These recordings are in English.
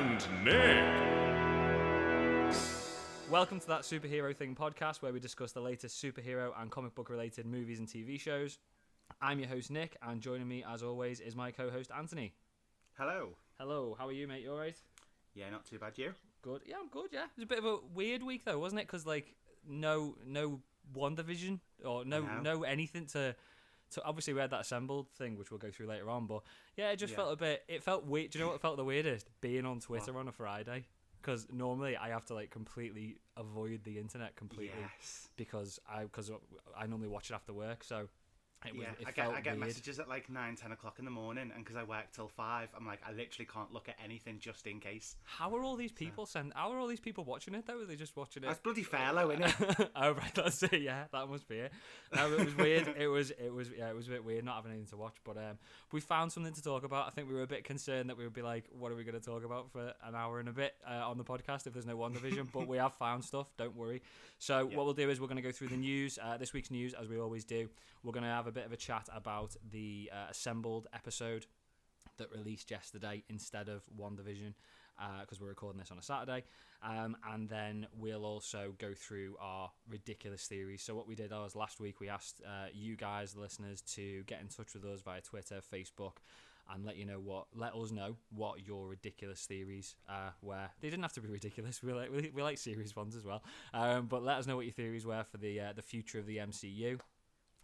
and Nick. Welcome to That Superhero Thing podcast, where we discuss the latest superhero and comic book related movies and TV shows. I'm your host Nick, and joining me as always is my co-host Anthony. Hello. Hello, how are you, mate? You alright? Yeah, not too bad. You? Good. Yeah, I'm good. Yeah, it was a bit of a weird week though, wasn't it? Because no Wandavision or no anything to. Obviously, we had that assembled thing, which we'll go through later on. But yeah, it just felt a bit. It felt weird. Do you know what felt the weirdest? Being on Twitter on a Friday. Because normally I have to completely avoid the internet completely because I normally watch it after work. So I get messages at 9-10 o'clock in the morning, and because I work till 5, I'm like, I literally can't look at anything just in case. How are all these people How are all these people watching it though? Are they just watching it? That's bloody Fairlow, isn't it? Oh right, that's it. Yeah, that must be it. No, it was weird. It was a bit weird not having anything to watch. But we found something to talk about. I think we were a bit concerned that we would be like, what are we going to talk about for an hour and a bit on the podcast if there's no WandaVision? But we have found stuff. Don't worry. So what we'll do is we're going to go through the news, this week's news, as we always do. We're going to have a bit of a chat about the assembled episode that released yesterday instead of WandaVision, because we're recording this on a Saturday. And then we'll also go through our ridiculous theories. So what we did was last week we asked you guys, the listeners, to get in touch with us via Twitter, Facebook, and let us know what your ridiculous theories were. They didn't have to be ridiculous. We like serious ones as well. But let us know what your theories were for the future of the MCU.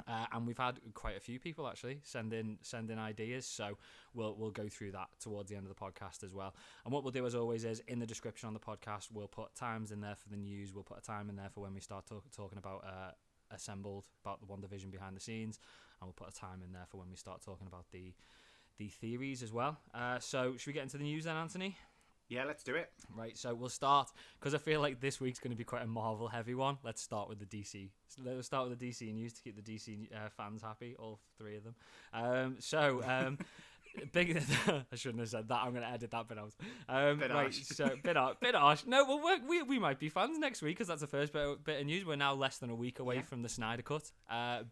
And we've had quite a few people actually send in ideas, so we'll go through that towards the end of the podcast as well. And what we'll do as always is in the description on the podcast we'll put times in there for the news. We'll put a time in there for when we start talking about assembled, about the WandaVision behind the scenes, and we'll put a time in there for when we start talking about the theories as well. So should we get into the news then, Anthony? Yeah, let's do it. Right, so we'll start, because I feel like this week's going to be quite a Marvel heavy one. Let's start with the DC. Let's start with the DC news to keep the DC fans happy, all three of them. Big. I shouldn't have said that. I'm going to edit that bit out. Bit right, harsh. so bit harsh. No, we might be fans next week, because that's the first bit of news. We're now less than a week away from the Snyder Cut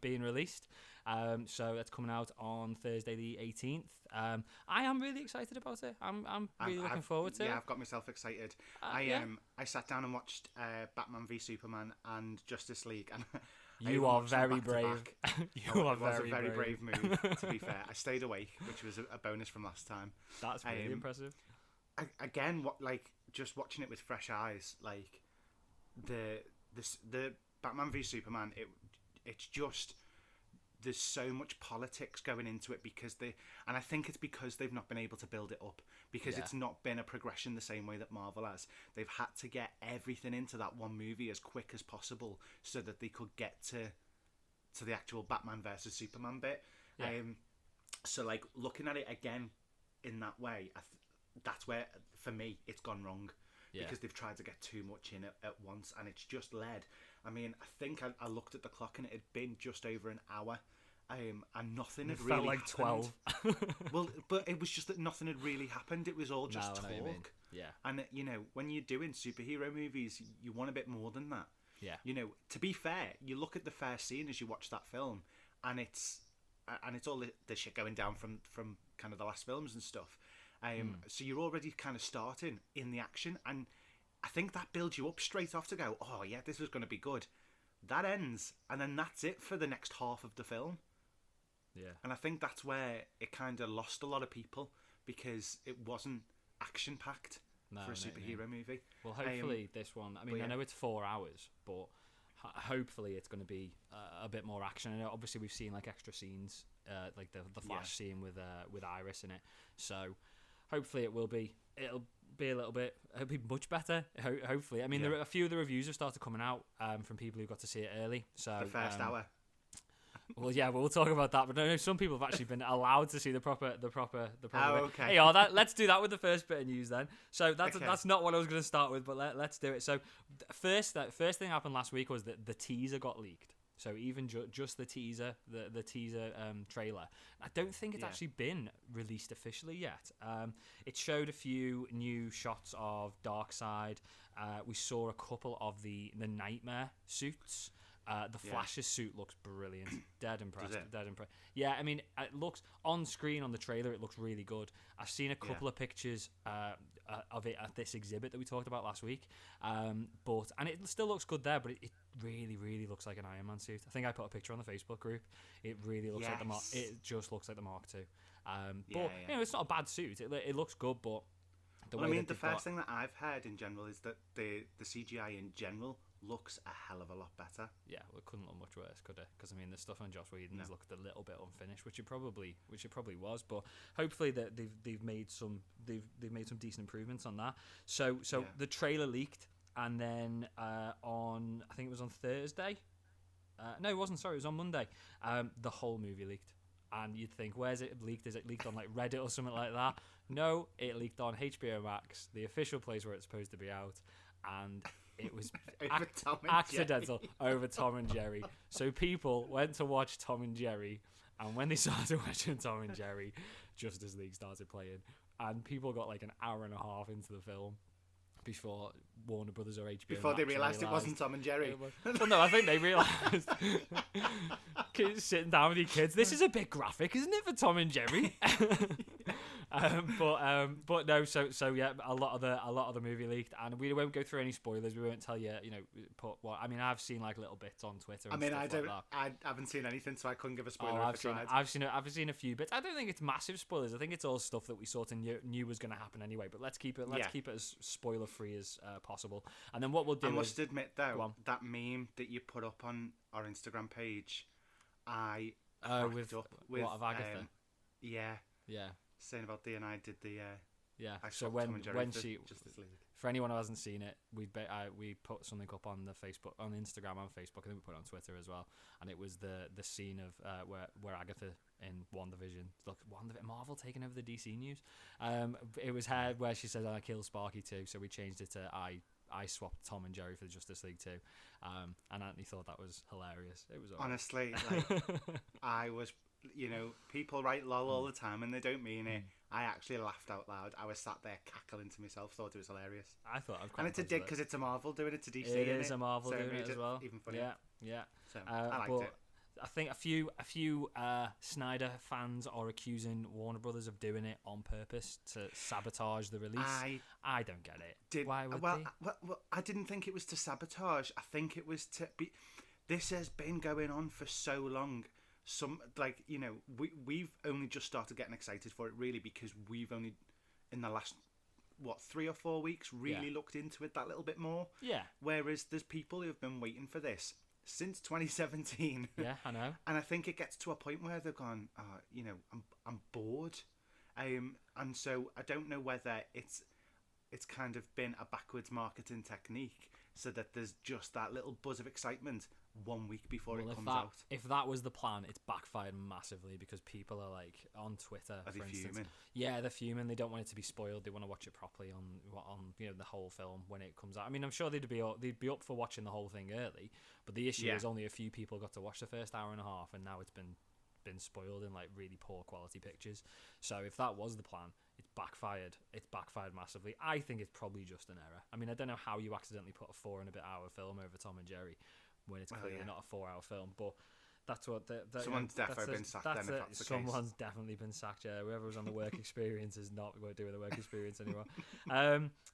being released. So that's coming out on Thursday the 18th. I am really excited about it. I'm really looking forward to it. Yeah, I've got myself excited. I sat down and watched Batman v Superman and Justice League, and you are very brave. It was a very brave move. To be fair, I stayed awake, which was a bonus from last time. That's really impressive. Just watching it with fresh eyes, the Batman v Superman. It's just. There's so much politics going into it and I think it's because they've not been able to build it up, because it's not been a progression the same way that Marvel has. They've had to get everything into that one movie as quick as possible so that they could get to the actual Batman versus Superman bit. Yeah. So looking at it again in that way, that's where for me it's gone wrong. Because they've tried to get too much in at once, and it's just led. I mean, I think I looked at the clock and it had been just over an hour, and nothing had really happened. Felt like 12. Well, but it was just that nothing had really happened. It was all just talk. Yeah. And when you're doing superhero movies, you want a bit more than that. Yeah. To be fair, you look at the first scene as you watch that film, and it's all the shit going down from kind of the last films and stuff. So you're already kind of starting in the action, and I think that builds you up straight off to go, oh yeah, this is going to be good. That ends, and then that's it for the next half of the film. Yeah. And I think that's where it kind of lost a lot of people, because it wasn't action-packed for a superhero movie. Well, hopefully this one, I know it's 4 hours, but hopefully it's going to be a bit more action. I know obviously we've seen extra scenes, like the Flash scene with Iris in it, so hopefully it'll be a little bit. It'll be much better. Hopefully, I mean, there are a few of the reviews have started coming out from people who got to see it early. So the first hour. Well, yeah, we'll talk about that. But I know some people have actually been allowed to see the proper. Oh, okay. Hey, let's do that with the first bit of news then. So that's not what I was going to start with, but let's do it. So first thing happened last week was that the teaser got leaked. So even just the teaser, the teaser trailer, I don't think it's actually been released officially yet. It showed a few new shots of Darkseid. We saw a couple of the Nightmare suits. The Flash's suit looks brilliant. Dead impressed. Does it? Dead impressed. Yeah, I mean, it looks on screen on the trailer. It looks really good. I've seen a couple of pictures of it at this exhibit that we talked about last week. And it still looks good there, but it really, really looks like an Iron Man suit. I think I put a picture on the Facebook group. It really looks like the Mark. It just looks like the Mark II. But you know, it's not a bad suit. It looks good, but the first thing that I've heard in general is that the CGI in general looks a hell of a lot better. Yeah, well, it couldn't look much worse, could it? Because I mean, the stuff on Joss Whedon's looked a little bit unfinished, which it probably was. But hopefully that they've made some decent improvements on that. So the trailer leaked, and then on, I think it was on Thursday. No, it wasn't. Sorry, it was on Monday. The whole movie leaked. And you'd think, where's it leaked? Is it leaked on like Reddit or something like that? No, it leaked on HBO Max, the official place where it's supposed to be out, and it was accidental over Tom and Jerry. So people went to watch Tom and Jerry, and when they started watching Tom and Jerry, Justice League started playing, and people got like an hour and a half into the film before Warner Brothers or HBO before Max they realised it wasn't Tom and Jerry. Well, no, I think they realised. Kids sitting down with your kids. This is a bit graphic, isn't it, for Tom and Jerry? But no. So yeah, a lot of the movie leaked, and we won't go through any spoilers. We won't tell you, put what. I mean, I've seen like little bits on Twitter. And I haven't seen anything, so I couldn't give a spoiler. I've seen a few bits. I don't think it's massive spoilers. I think it's all stuff that we sort of knew was going to happen anyway. But let's keep it as spoiler free as possible. And then what we'll do. I must admit though, that meme that you put up on our Instagram page, I with what of Agatha? Yeah. Saying about D and I did the So when she Justice League. For anyone who hasn't seen it, we put something up on the Facebook, on Instagram and Facebook. I think we put it on Twitter as well, and it was the scene of where Agatha in Wandavision. Look, Marvel taking over the DC news. It was her where she says, "I killed Sparky too," so we changed it to I swapped Tom and Jerry for the Justice League too, and Anthony thought that was hilarious. It was honestly I was. People write lol all the time and they don't mean it. I actually laughed out loud. I was sat there cackling to myself, thought it was hilarious. I thought I've and it's a dig because it's a Marvel doing it to DC. It is a Marvel doing it as well. Even funnier. Yeah. So I liked it. I think a few Snyder fans are accusing Warner Brothers of doing it on purpose to sabotage the release. I don't get it. Why would they? Well, I didn't think it was to sabotage. I think it was to be. This has been going on for so long. We've only just started getting excited for it really because we've only in the last 3 or 4 weeks really looked into it that little bit more. Yeah. Whereas there's people who have been waiting for this since 2017. Yeah, I know. And I think it gets to a point where they've gone, I'm bored, and so I don't know whether it's kind of been a backwards marketing technique so that there's just that little buzz of excitement 1 week before it comes out. If that was the plan, it's backfired massively because people are like on Twitter, for instance. Fuming? Yeah, they're fuming. They don't want it to be spoiled. They want to watch it properly on the whole film when it comes out. I mean, I'm sure they'd be up for watching the whole thing early, but the issue is only a few people got to watch the first hour and a half, and now it's been spoiled in like really poor quality pictures. So if that was the plan, it's backfired. It's backfired massively. I think it's probably just an error. I mean, I don't know how you accidentally put a 4 and a bit hour film over Tom and Jerry when it's clearly not a 4-hour film, but that's what someone's definitely been sacked. Someone's definitely been sacked. Yeah, whoever was on the work experience is not doing the work experience anymore.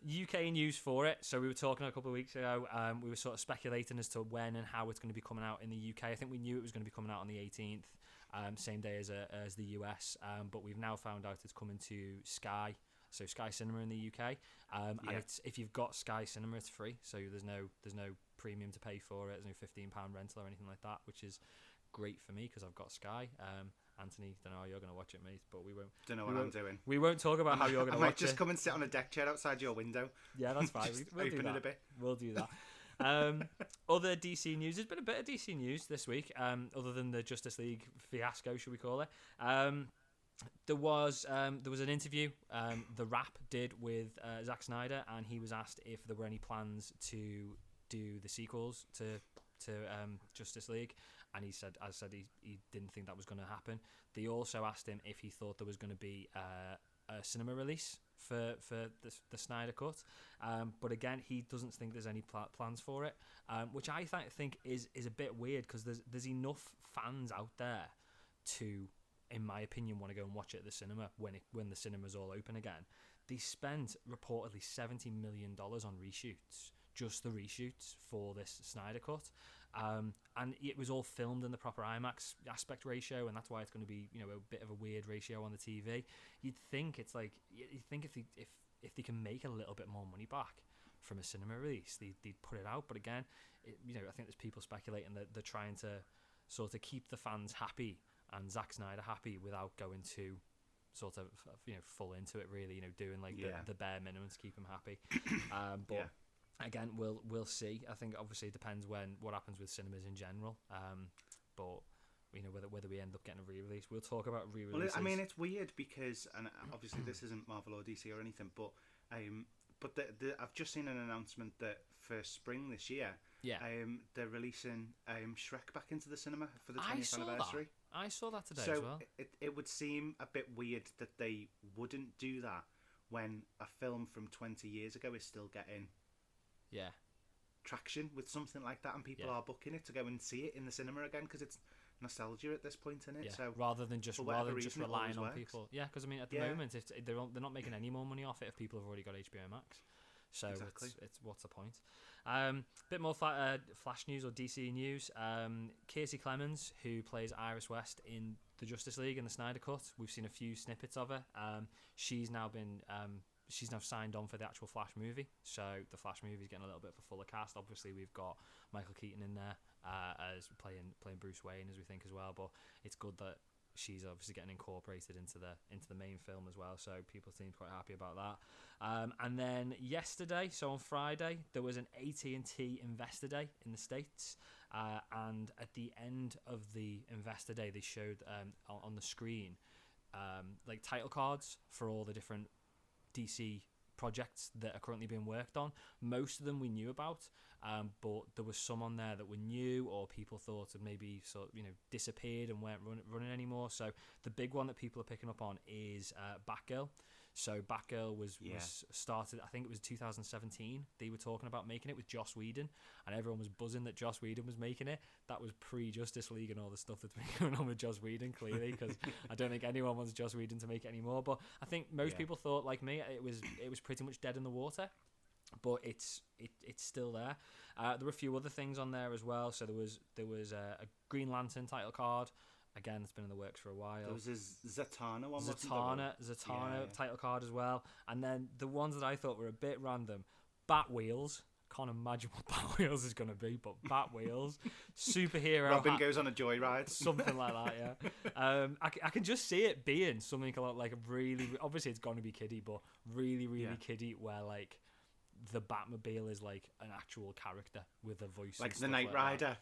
UK news for it. So we were talking a couple of weeks ago. We were sort of speculating as to when and how it's going to be coming out in the UK. I think we knew it was going to be coming out on the 18th, same day as the US. But we've now found out it's coming to Sky. So Sky Cinema in the UK, and if you've got Sky Cinema, it's free. So there's no premium to pay for it. There's no £15 rental or anything like that, which is great for me because I've got Sky. Anthony, don't know how you're going to watch it, mate, but we won't. Don't know what I'm doing. We won't talk about how you're going to watch it. I might just come and sit on a deck chair outside your window. Yeah, that's fine. We'll open it a bit. We'll do that. Other DC news. There's been a bit of DC news this week, other than the Justice League fiasco, should we call it? There was an interview The Wrap did with Zack Snyder, and he was asked if there were any plans to do the sequels to Justice League, and he said he didn't think that was going to happen. They also asked him if he thought there was going to be a cinema release for the Snyder Cut, but again, he doesn't think there's any plans for it, which I think is a bit weird, because there's enough fans out there to, in my opinion, want to go and watch it at the cinema when the cinemas all open again. They spent reportedly $70 million on reshoots, just the reshoots for this Snyder Cut, and it was all filmed in the proper IMAX aspect ratio, and that's why it's going to be, you know, a bit of a weird ratio on the TV. You'd think it's like, if they can make a little bit more money back from a cinema release, they'd put it out. But again, you know, I think there's people speculating that they're trying to sort of keep the fans happy and Zack Snyder happy without going too sort of, you know, full into it, really, you know, doing like the bare minimum to keep him happy. But again, we'll see. I think obviously it depends what happens with cinemas in general. But you know, whether we end up getting a re-release, we'll talk about re-releases. Well, I mean, it's weird because, and obviously this isn't Marvel or DC or anything, but I've just seen an announcement that for spring this year, they're releasing Shrek back into the cinema for the 20th anniversary. I saw that today so as well. It would seem a bit weird that they wouldn't do that when a film from 20 years ago is still getting traction with something like that, and people are booking it to go and see it in the cinema again, because it's nostalgia at this point in it. So rather than just relying on works. people, because I mean, at the moment, if they're not making any more money off it if people have already got HBO Max. So exactly. it's what's the point? Bit more Flash news or DC news. Casey Clemens, who plays Iris West in the Justice League and the Snyder Cut, we've seen a few snippets of her. She's now signed on for the actual Flash movie. So the Flash movie is getting a little bit of a fuller cast. Obviously, we've got Michael Keaton in there as playing Bruce Wayne, as we think as well. But it's good that she's obviously getting incorporated into the main film as well, so people seem quite happy about that. And then yesterday, so on Friday, there was an AT&T Investor Day in the States, and at the end of the Investor Day, they showed on the screen like title cards for all the different DC projects that are currently being worked on. Most of them we knew about, but there was some on there that were new, or people thought had maybe disappeared and weren't running anymore. So the big one that people are picking up on is Batgirl. So Batgirl was started, I think it was 2017. They were talking about making it with Joss Whedon, and everyone was buzzing that Joss Whedon was making it. That was pre-Justice League and all the stuff that's been going on with Joss Whedon, clearly, because I don't think anyone wants Joss Whedon to make it anymore. But I think most people thought, like me, it was pretty much dead in the water. But it's still there. There were a few other things on there as well. So there was a Green Lantern title card. Again, it's been in the works for a while. There was a Zatanna one. Zatanna title card as well. And then the ones that I thought were a bit random, Bat Wheels. Can't imagine what Bat Wheels is going to be, but Bat Wheels, superhero. Robin goes on a joyride. Something like that, yeah. I can just see it being something like a really, obviously it's going to be kiddie, but really, really kiddie, where like the Batmobile is like an actual character with a voice, like the Knight Rider.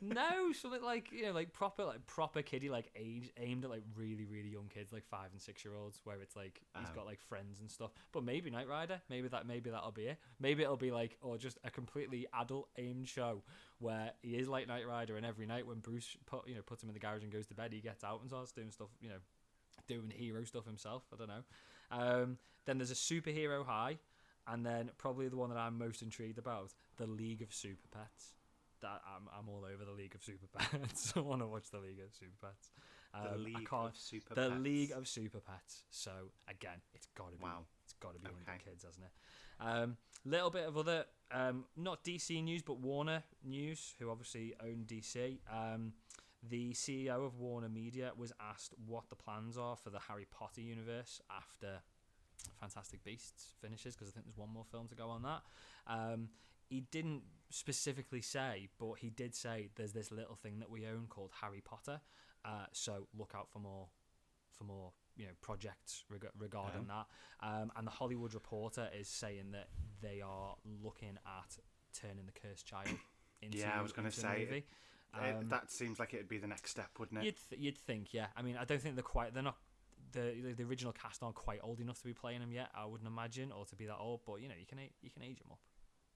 No, something like proper kiddie, like aimed at like really, really young kids, like 5 and 6 year olds, where it's like he's got like friends and stuff. But maybe Knight Rider, maybe that'll be it. Maybe it'll be like, or just a completely adult aimed show where he is like Knight Rider, and every night when Bruce puts him in the garage and goes to bed, he gets out and starts doing stuff, doing hero stuff himself. I don't know. Then there's a superhero high. And then probably the one that I'm most intrigued about, the League of Super Pets. That I'm all over the League of Super Pets. I want to watch the League of Super Pets. The League of Super Pets. So again, it's got to be. Wow. It's got to be aimed at kids, hasn't it? Little bit of other, not DC news, but Warner news, who obviously own DC. The CEO of Warner Media was asked what the plans are for the Harry Potter universe after Fantastic Beasts finishes, because I think there's one more film to go on that. He didn't specifically say, but he did say there's this little thing that we own called Harry Potter. So look out for more projects regarding that. And the Hollywood Reporter is saying that they are looking at turning the Cursed Child into I was going to say movie. That seems like it'd be the next step, wouldn't it? You'd think, yeah. I mean, I don't think they're not. The original cast aren't quite old enough to be playing them yet, I wouldn't imagine, or to be that old. But you can age them up.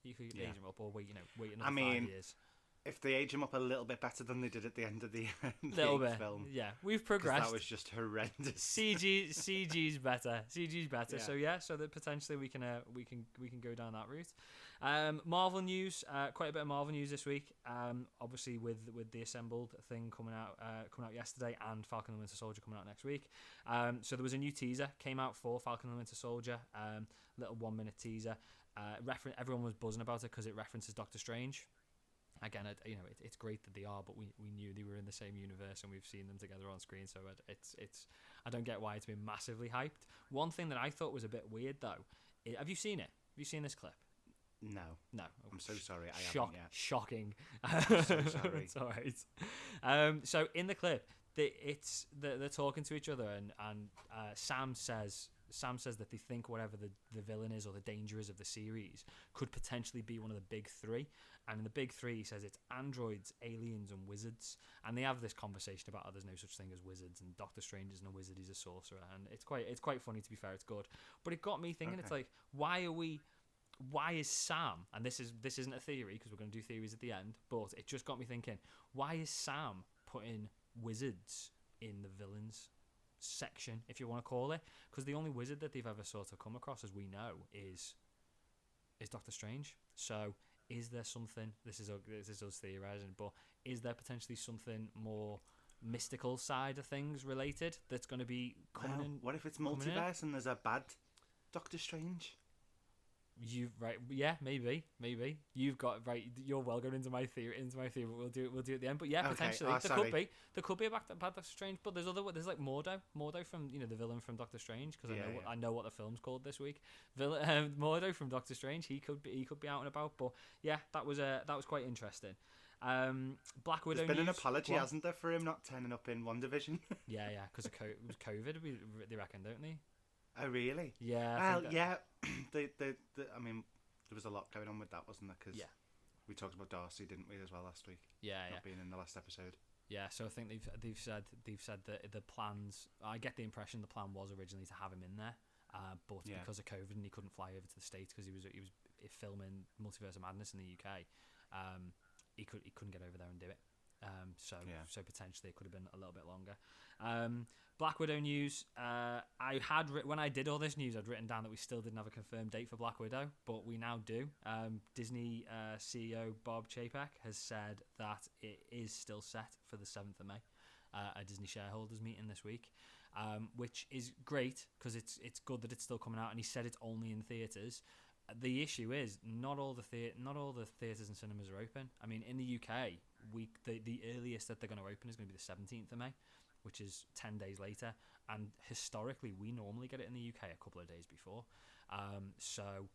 You could age them up, or wait another 5 years. if they age him up a little bit better than they did at the end of the little bit film. Yeah, we've progressed. That was just horrendous. CG's better. Yeah. So that potentially we can go down that route. Marvel news, quite a bit of Marvel news this week. Obviously with the Assembled thing coming out yesterday, and Falcon and the Winter Soldier coming out next week. So there was a new teaser came out for Falcon and the Winter Soldier. Little 1-minute teaser. Everyone was buzzing about it because it references Doctor Strange. Again, it's great that they are, but we knew they were in the same universe and we've seen them together on screen. So it's I don't get why it's been massively hyped. One thing that I thought was a bit weird though, have you seen it? Have you seen this clip? No. I'm so sorry. I haven't yet. Shocking. I'm so sorry. It's all right. So in the clip, they're talking to each other, and Sam says that they think whatever the villain is or the danger is of the series could potentially be one of the big three. And in the big three, he says it's androids, aliens, and wizards. And they have this conversation about, there's no such thing as wizards, and Doctor Strange isn't a wizard, he's a sorcerer. And it's quite funny, to be fair, it's good. But it got me thinking, It's like, why is Sam, and this isn't a theory, because we're going to do theories at the end, but it just got me thinking, why is Sam putting wizards in the villains section, if you want to call it? Because the only wizard that they've ever sort of come across, as we know, is Doctor Strange. So is there something, this is us theorising, but is there potentially something more mystical side of things related that's going to be coming in? What if it's multiverse and there's a bad Doctor Strange? Maybe you've got right. You're well going into my theory. But we'll do it at the end. But yeah, potentially there could be a bad Doctor Strange. But there's like Mordo from the villain from Doctor Strange, because I know what the film's called this week. Mordo from Doctor Strange. He could be out and about. But yeah, that was quite interesting. Black Widow. There's been an apology, hasn't there, for him not turning up in Wandavision? yeah, because of COVID. They reckon, don't they? Oh really? Yeah. Well, yeah. I mean, there was a lot going on with that, wasn't there? Because we talked about Darcy, didn't we, as well last week? Not being in the last episode. Yeah, so I think they've said that the plans. I get the impression the plan was originally to have him in there, but because of COVID and he couldn't fly over to the States because he was filming Multiverse of Madness in the UK, he couldn't get over there and do it. So potentially it could have been a little bit longer. Black Widow news. When I did all this news, I'd written down that we still didn't have a confirmed date for Black Widow, but we now do. Disney CEO Bob Chapek has said that it is still set for the 7th of May, a Disney shareholders meeting this week, which is great because it's good that it's still coming out. And he said it's only in theaters. The issue is not all the theaters and cinemas are open. I mean, in the UK, the earliest that they're going to open is going to be the 17th of May, which is 10 days later. And historically, we normally get it in the UK a couple of days before. So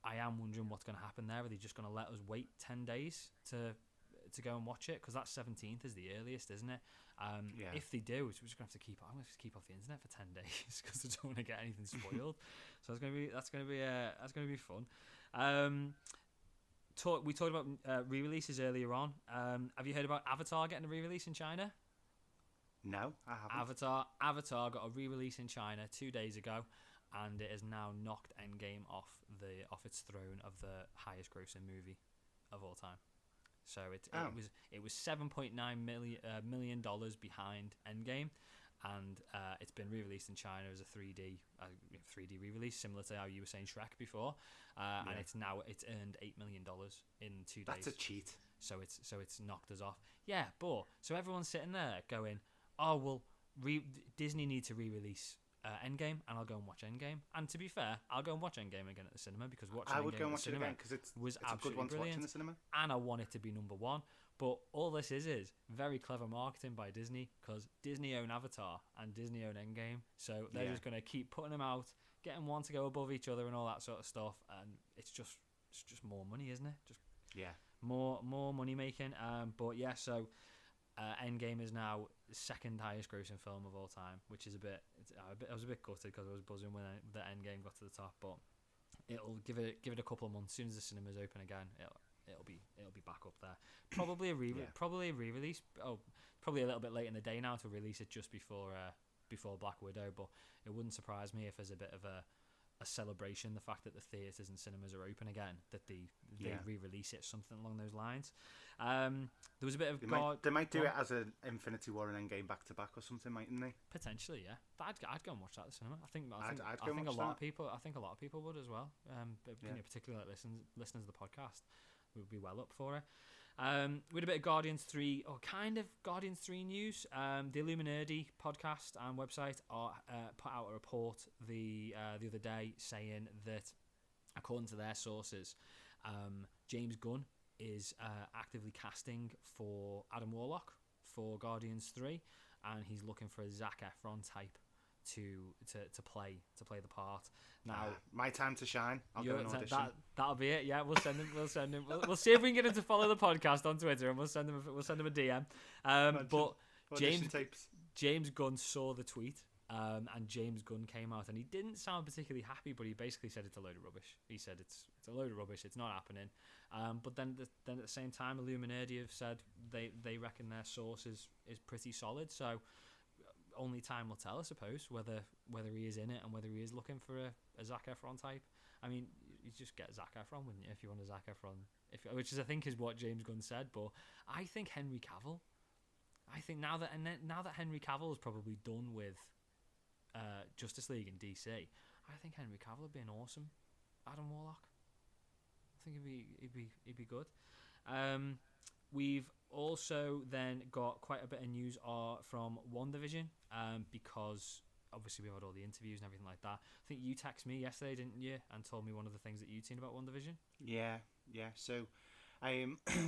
I am wondering what's going to happen there. Are they just going to let us wait 10 days to go and watch it? Because that 17th is the earliest, isn't it? If they do, we're just going to have to keep off the internet for 10 days because I don't want to get anything spoiled. So that's going to be fun. We talked about re-releases earlier on. Have you heard about Avatar getting a re-release in China? No, I haven't. Avatar got a re-release in China 2 days ago, and it has now knocked Endgame off its throne of the highest grossing movie of all time. So it was $7.9 million behind Endgame, and it's been re-released in China as a 3D re-release, similar to how you were saying Shrek before, and it's earned $8 million in 2 days. That's a cheat. So it's knocked us off. Yeah, but so everyone's sitting there going, oh well, Disney need to re-release Endgame, and I'll go and watch Endgame. And to be fair, I'll go and watch Endgame again at the cinema because I would go and watch it again because it's a good one to watch in the cinema, and I want it to be number one. But all this is very clever marketing by Disney, because Disney own Avatar and Disney own Endgame, so they're just going to keep putting them out, getting one to go above each other and all that sort of stuff, and it's just more money, isn't it? More money making. But yeah, so Endgame is now the second highest grossing film of all time, which is I was a bit gutted because I was buzzing when the Endgame got to the top, but it'll give it a couple of months. As soon as the cinemas open again, it'll be back up there. Probably a re-release. Oh, probably a little bit late in the day now to release it just before Black Widow, but it wouldn't surprise me if there's a bit of a celebration, the fact that the theatres and cinemas are open again, that they re-release it, something along those lines. There was a bit of they might do it as an Infinity War and Endgame back to back or something, mightn't they? Potentially, yeah. I'd go and watch that at the cinema. I think I'd a lot of people. I think a lot of people would as well. Particularly like listeners of the podcast would be well up for it. We had a bit of Guardians 3, or kind of Guardians 3 news. The Illuminati podcast and website put out a report the other day saying that, according to their sources, James Gunn is actively casting for Adam Warlock for Guardians 3, and he's looking for a Zac Efron type to play the part. Now, my time to shine. I'll go and audition. That'll be it. Yeah, we'll send him. We'll see if we can get him to follow the podcast on Twitter, and we'll send him a DM. But James Gunn saw the tweet, and James Gunn came out, and he didn't sound particularly happy, but he basically said it's a load of rubbish. He said it's a load of rubbish. It's not happening. But then at the same time, Illuminati have said they reckon their source is pretty solid. So only time will tell, I suppose, whether he is in it and whether he is looking for a Zac Efron type. I mean, you just get Zac Efron, wouldn't you, if you want a Zac Efron? Which is, I think, is what James Gunn said. But I think Henry Cavill. I think now that Henry Cavill is probably done with Justice League and DC, I think Henry Cavill would be an awesome Adam Warlock. I think he'd be good. We've also then got quite a bit of news from Wandavision, because obviously we've had all the interviews and everything like that. I think you texted me yesterday, didn't you, and told me one of the things that you'd seen about Wandavision? Yeah. So,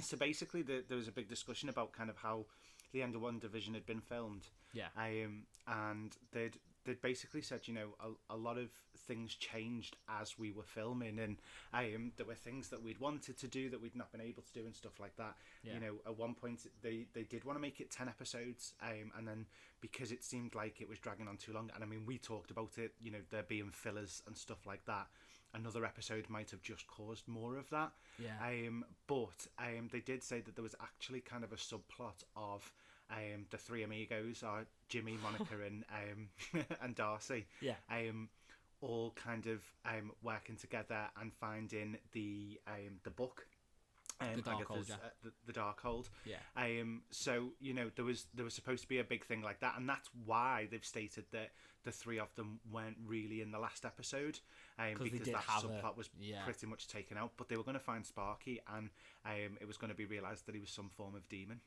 so basically there was a big discussion about kind of how the end of Wandavision had been filmed. Yeah. And they'd basically said, a lot of things changed as we were filming, and there were things that we'd wanted to do that we'd not been able to do and stuff like that. Yeah. At one point they did want to make it 10 episodes, and then because it seemed like it was dragging on too long, and I mean, we talked about it, there being fillers and stuff like that, another episode might have just caused more of that. Yeah. But they did say that there was actually kind of a subplot of the three amigos, are Jimmy, Monica, and Darcy. Yeah. All kind of working together and finding the book. The Darkhold, yeah. The Darkhold. Yeah. So there was supposed to be a big thing like that, and that's why they've stated that the three of them weren't really in the last episode, because that subplot was pretty much taken out. But they were going to find Sparky, and it was going to be realised that he was some form of demon.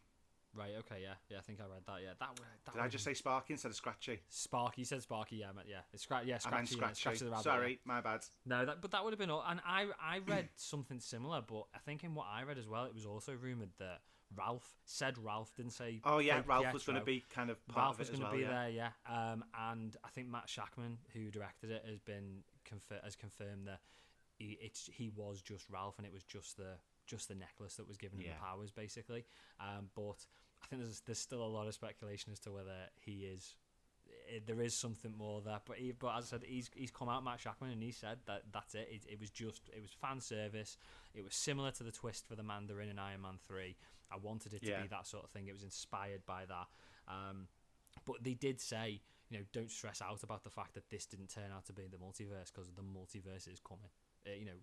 Right. Okay. Yeah. I think I read that. Yeah. That Did I just say Sparky instead of Scratchy? Sparky. You said Sparky. Yeah. It's Scratchy. Scratchy the rabbit. Sorry, my bad. No, but that would have been all. And I read something similar, but I think in what I read as well, it was also rumored that Ralph didn't say. Oh yeah, Ralph was going to be kind of part Ralph of it was as well. Ralph was going to be there. Yeah. And I think Matt Shackman, who directed it, has confirmed that he was just Ralph, and it was just the necklace that was giving him the powers, basically. But I think there's still a lot of speculation as to whether he is. There is something more there, but as I said, he's come out, Matt Shackman, and he said that that's it. It was fan service. It was similar to the twist for the Mandarin in Iron Man 3. I wanted it to be that sort of thing. It was inspired by that. But they did say, don't stress out about the fact that this didn't turn out to be the multiverse, because the multiverse is coming.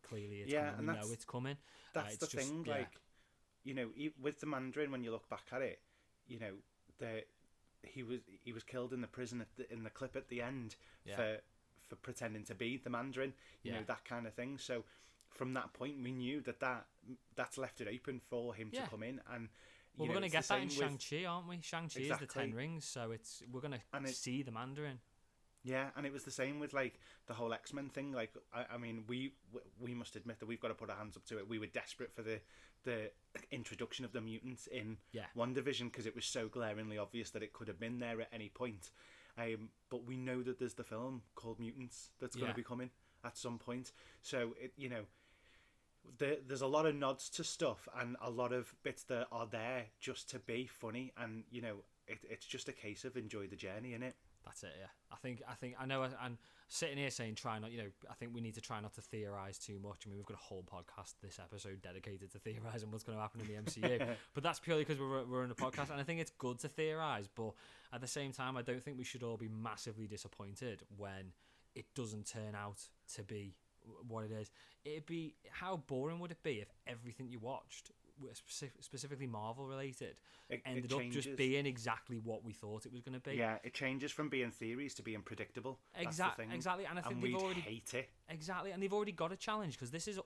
Clearly it's coming. We know it's coming. That's the thing. With the Mandarin, when you look back at it, he was killed in the prison in the clip at the end for pretending to be the Mandarin. That kind of thing. So from that point, we knew that's left it open for him to come in. And we're going to get that in Shang-Chi, aren't we? Shang-Chi is the 10 Rings, so we're going to see the Mandarin. Yeah, and it was the same with the whole X-Men thing. I mean, we must admit that we've got to put our hands up to it. We were desperate for the introduction of the mutants in WandaVision, because it was so glaringly obvious that it could have been there at any point. But we know that there's the film called Mutants that's going to be coming at some point. So there's a lot of nods to stuff and a lot of bits that are there just to be funny, and it's just a case of enjoy the journey, innit? That's it, yeah. I know, and sitting here saying try not, I think we need to try not to theorise too much. I mean, we've got a whole podcast this episode dedicated to theorising what's going to happen in the MCU, but that's purely because we're in a podcast, and I think it's good to theorise, but at the same time, I don't think we should all be massively disappointed when it doesn't turn out to be what it is. It'd be, how boring would it be if everything you watched, specifically Marvel related, ended up just being exactly what we thought it was going to be? Yeah, it changes from being theories to being predictable. Exactly, and I think they've already hate it. Exactly, and they've already got a challenge, because this is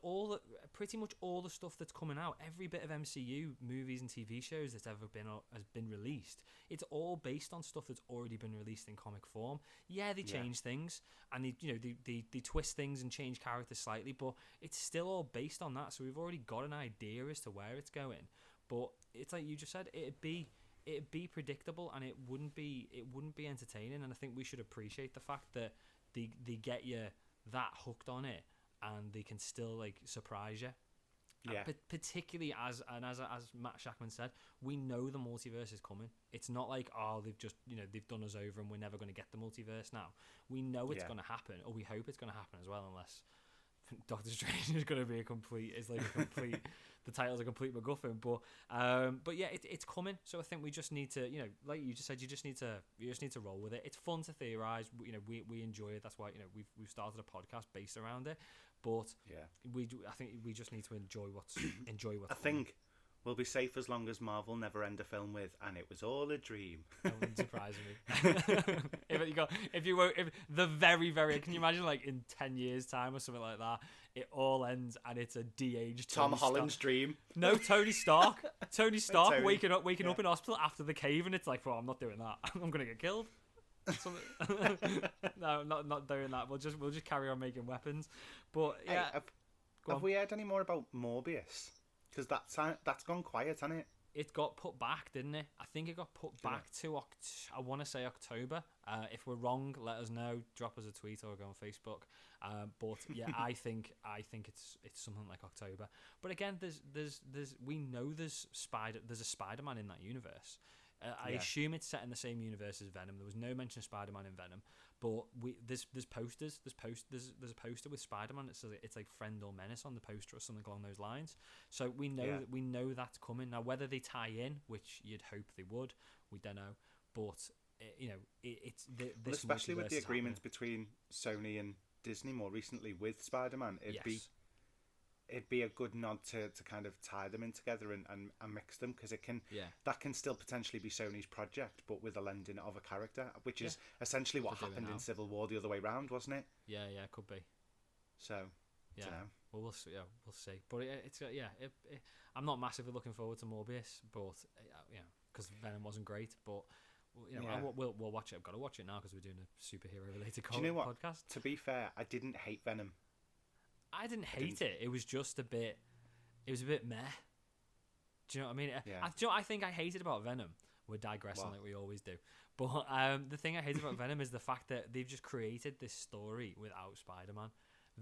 pretty much all the stuff that's coming out. Every bit of MCU movies and TV shows that's ever has been released. It's all based on stuff that's already been released in comic form. Yeah, they change things, and they twist things and change characters slightly, but it's still all based on that. So we've already got an idea as to where it's going. But it's like you just said, it'd be predictable, and it wouldn't be entertaining. And I think we should appreciate the fact that they get you that hooked on it, and they can still like surprise you. Yeah. Particularly as Matt Shackman said, we know the multiverse is coming. It's not like, oh, they've done us over and we're never going to get the multiverse now. We know it's going to happen, or we hope it's going to happen as well, unless Doctor Strange is going to be the title's a complete MacGuffin. But yeah, it's coming. So I think we just need to, like you just said, you just need to roll with it. It's fun to theorize. We enjoy it. That's why we've started a podcast based around it. But I think we just need to enjoy what's I think we'll be safe as long as Marvel never end a film with, and it was all a dream. That wouldn't surprise me. If the very, very, can you imagine like in 10 years time or something like that, it all ends and it's a de-aged Tom Holland's dream. No, Tony Stark. waking up in hospital after the cave, and it's like, well, I'm not doing that. I'm gonna get killed. No, not doing that. We'll just carry on making weapons. But yeah, have we heard any more about Morbius? Because that's gone quiet, hasn't it? It got put back, didn't it? I think it got put back to I want to say October. If we're wrong, let us know. Drop us a tweet or go on Facebook. But yeah, I think it's something like October. But again, we know there's a Spider-Man in that universe. I assume it's set in the same universe as Venom. There was no mention of Spider-Man in Venom, but there's posters. There's a poster with Spider-Man. It says it's like friend or menace on the poster or something along those lines. So we know that's coming. Now whether they tie in, which you'd hope they would, we don't know. But it's this especially with the agreements between Sony and Disney more recently with Spider-Man, it'd be a good nod to kind of tie them in together and mix them, because that can still potentially be Sony's project, but with a lending of a character, which is essentially what happened in Civil War the other way round, wasn't it? Yeah, it could be. So, yeah, well, we'll see. Yeah, we'll see. But I'm not massively looking forward to Morbius, but because Venom wasn't great, but. We'll watch it. I've got to watch it now because we're doing a superhero related podcast. To be fair, I didn't hate Venom. I didn't hate it. It was just a bit. It was a bit meh. Do you know what I mean? Yeah. I think I hated about Venom. We're digressing like we always do. But the thing I hated about Venom is the fact that they've just created this story without Spider-Man.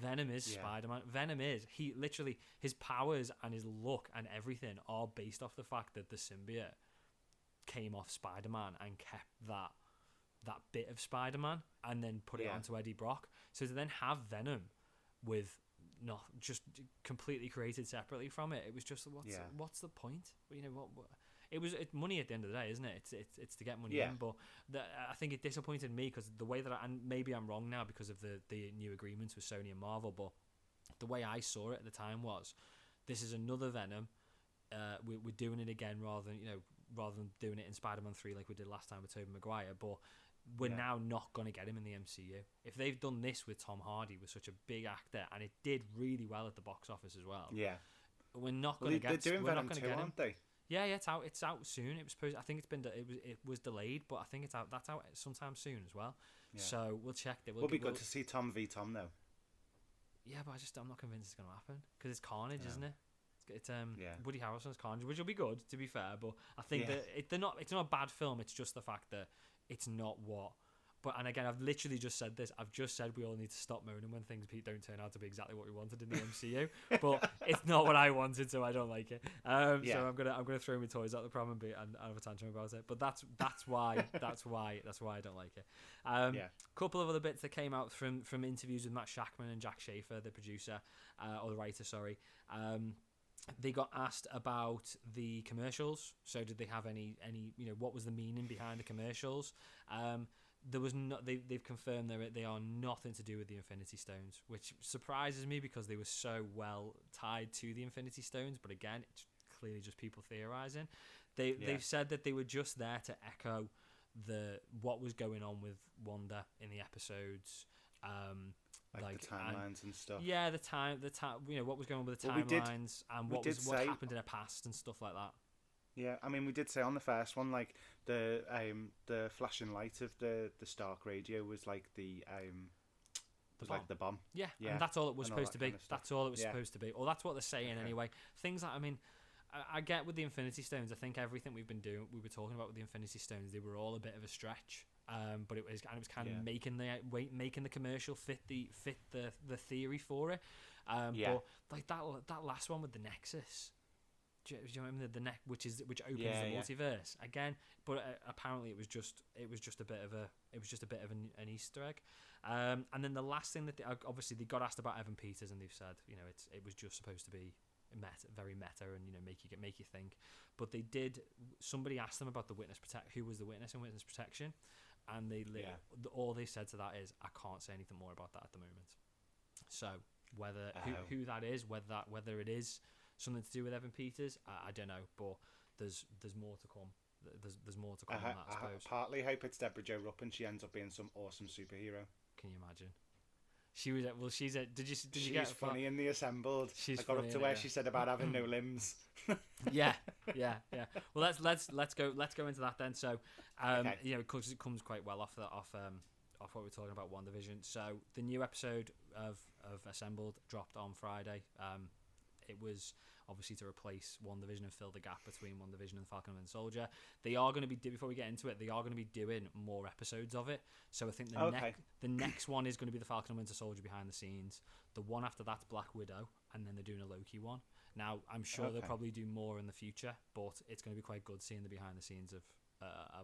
Venom is Spider-Man. Venom is his powers and his look and everything are based off the fact that the symbiote came off Spider-Man and kept that bit of Spider-Man and then put it onto Eddie Brock. So to then have Venom with not just completely created separately from it, it was just what's the point? What it was money at the end of the day, isn't it? It's to get money in. But I think it disappointed me because the way that and maybe I'm wrong now because of the new agreements with Sony and Marvel, but the way I saw it at the time was this is another Venom. We're doing it again rather than doing it in Spider-Man 3 like we did last time with Tobey Maguire, but we're now not going to get him in the MCU. If they've done this with Tom Hardy, with such a big actor, and it did really well at the box office as well, we're not going to get. They're doing Venom 2, aren't they? Yeah, it's out. It's out soon. It was supposed. I think it was delayed, but I think it's out. That's out sometime soon as well. Yeah. So we'll check it. We'll be good to see Tom v Tom though. Yeah, but I'm not convinced it's going to happen because it's Carnage, isn't it? It's Woody Harrelson's Carnage, which will be good to be fair, but I think that it's not a bad film. It's just the fact that it's not what. But and again, I've literally just said this. I've just said we all need to stop moaning when things don't turn out to be exactly what we wanted in the MCU. But it's not what I wanted, so I don't like it. So I'm gonna throw my toys out the pram and have a tantrum about it. But that's why I don't like it. Couple of other bits that came out from interviews with Matt Shackman and Jack Schaefer, the producer or the writer, sorry. They got asked about the commercials. So did they have any what was the meaning behind the commercials? there was not. They've confirmed they are nothing to do with the Infinity Stones, which surprises me because they were so well tied to the Infinity Stones. But again, it's clearly just people theorizing. They've said that they were just there to echo what was going on with Wanda in the episodes. Like the timelines and stuff. Yeah, the time, what was going on with the timelines and what happened in the past and stuff like that. Yeah, I mean, we did say on the first one, like the flashing light of the Stark radio was like the bomb. Yeah, and that's all it was supposed to be. That's all it was supposed to be. Or that's what they're saying anyway. Things like, I mean, I get with the Infinity Stones. I think everything we were talking about with the Infinity Stones, they were all a bit of a stretch. But it was kind of making the commercial fit the theory for it. But like that last one with the Nexus. Do you know what I mean? The which opens the multiverse again, but apparently it was just a bit of an Easter egg. And then the last thing that obviously they got asked about Evan Peters, and they've said it was just supposed to be very meta, and make you think. But they did. Somebody asked them about who was the witness in witness protection, and all they said to that is, I can't say anything more about that at the moment. So whether who that is, whether it is something to do with Evan Peters, I don't know, but there's more to come. There's more to come on that, I suppose. I partly hope it's Deborah Jo Rupp and she ends up being some awesome superhero. Can you imagine? She was she's a did you she's get funny in the Assembled. I got up to where she said about having no limbs. yeah. Well, let's go into that then. So because it comes quite well off what we're talking about, WandaVision. So the new episode of Assembled dropped on Friday. It was obviously to replace WandaVision and fill the gap between WandaVision and Falcon and Winter Soldier. They are going to be, before we get into it, they are going to be doing more episodes of it. So I think the next one is going to be the Falcon and Winter Soldier behind the scenes. The one after that's Black Widow, and then they're doing a Loki one. Now, I'm sure they'll probably do more in the future, but it's going to be quite good seeing the behind the scenes of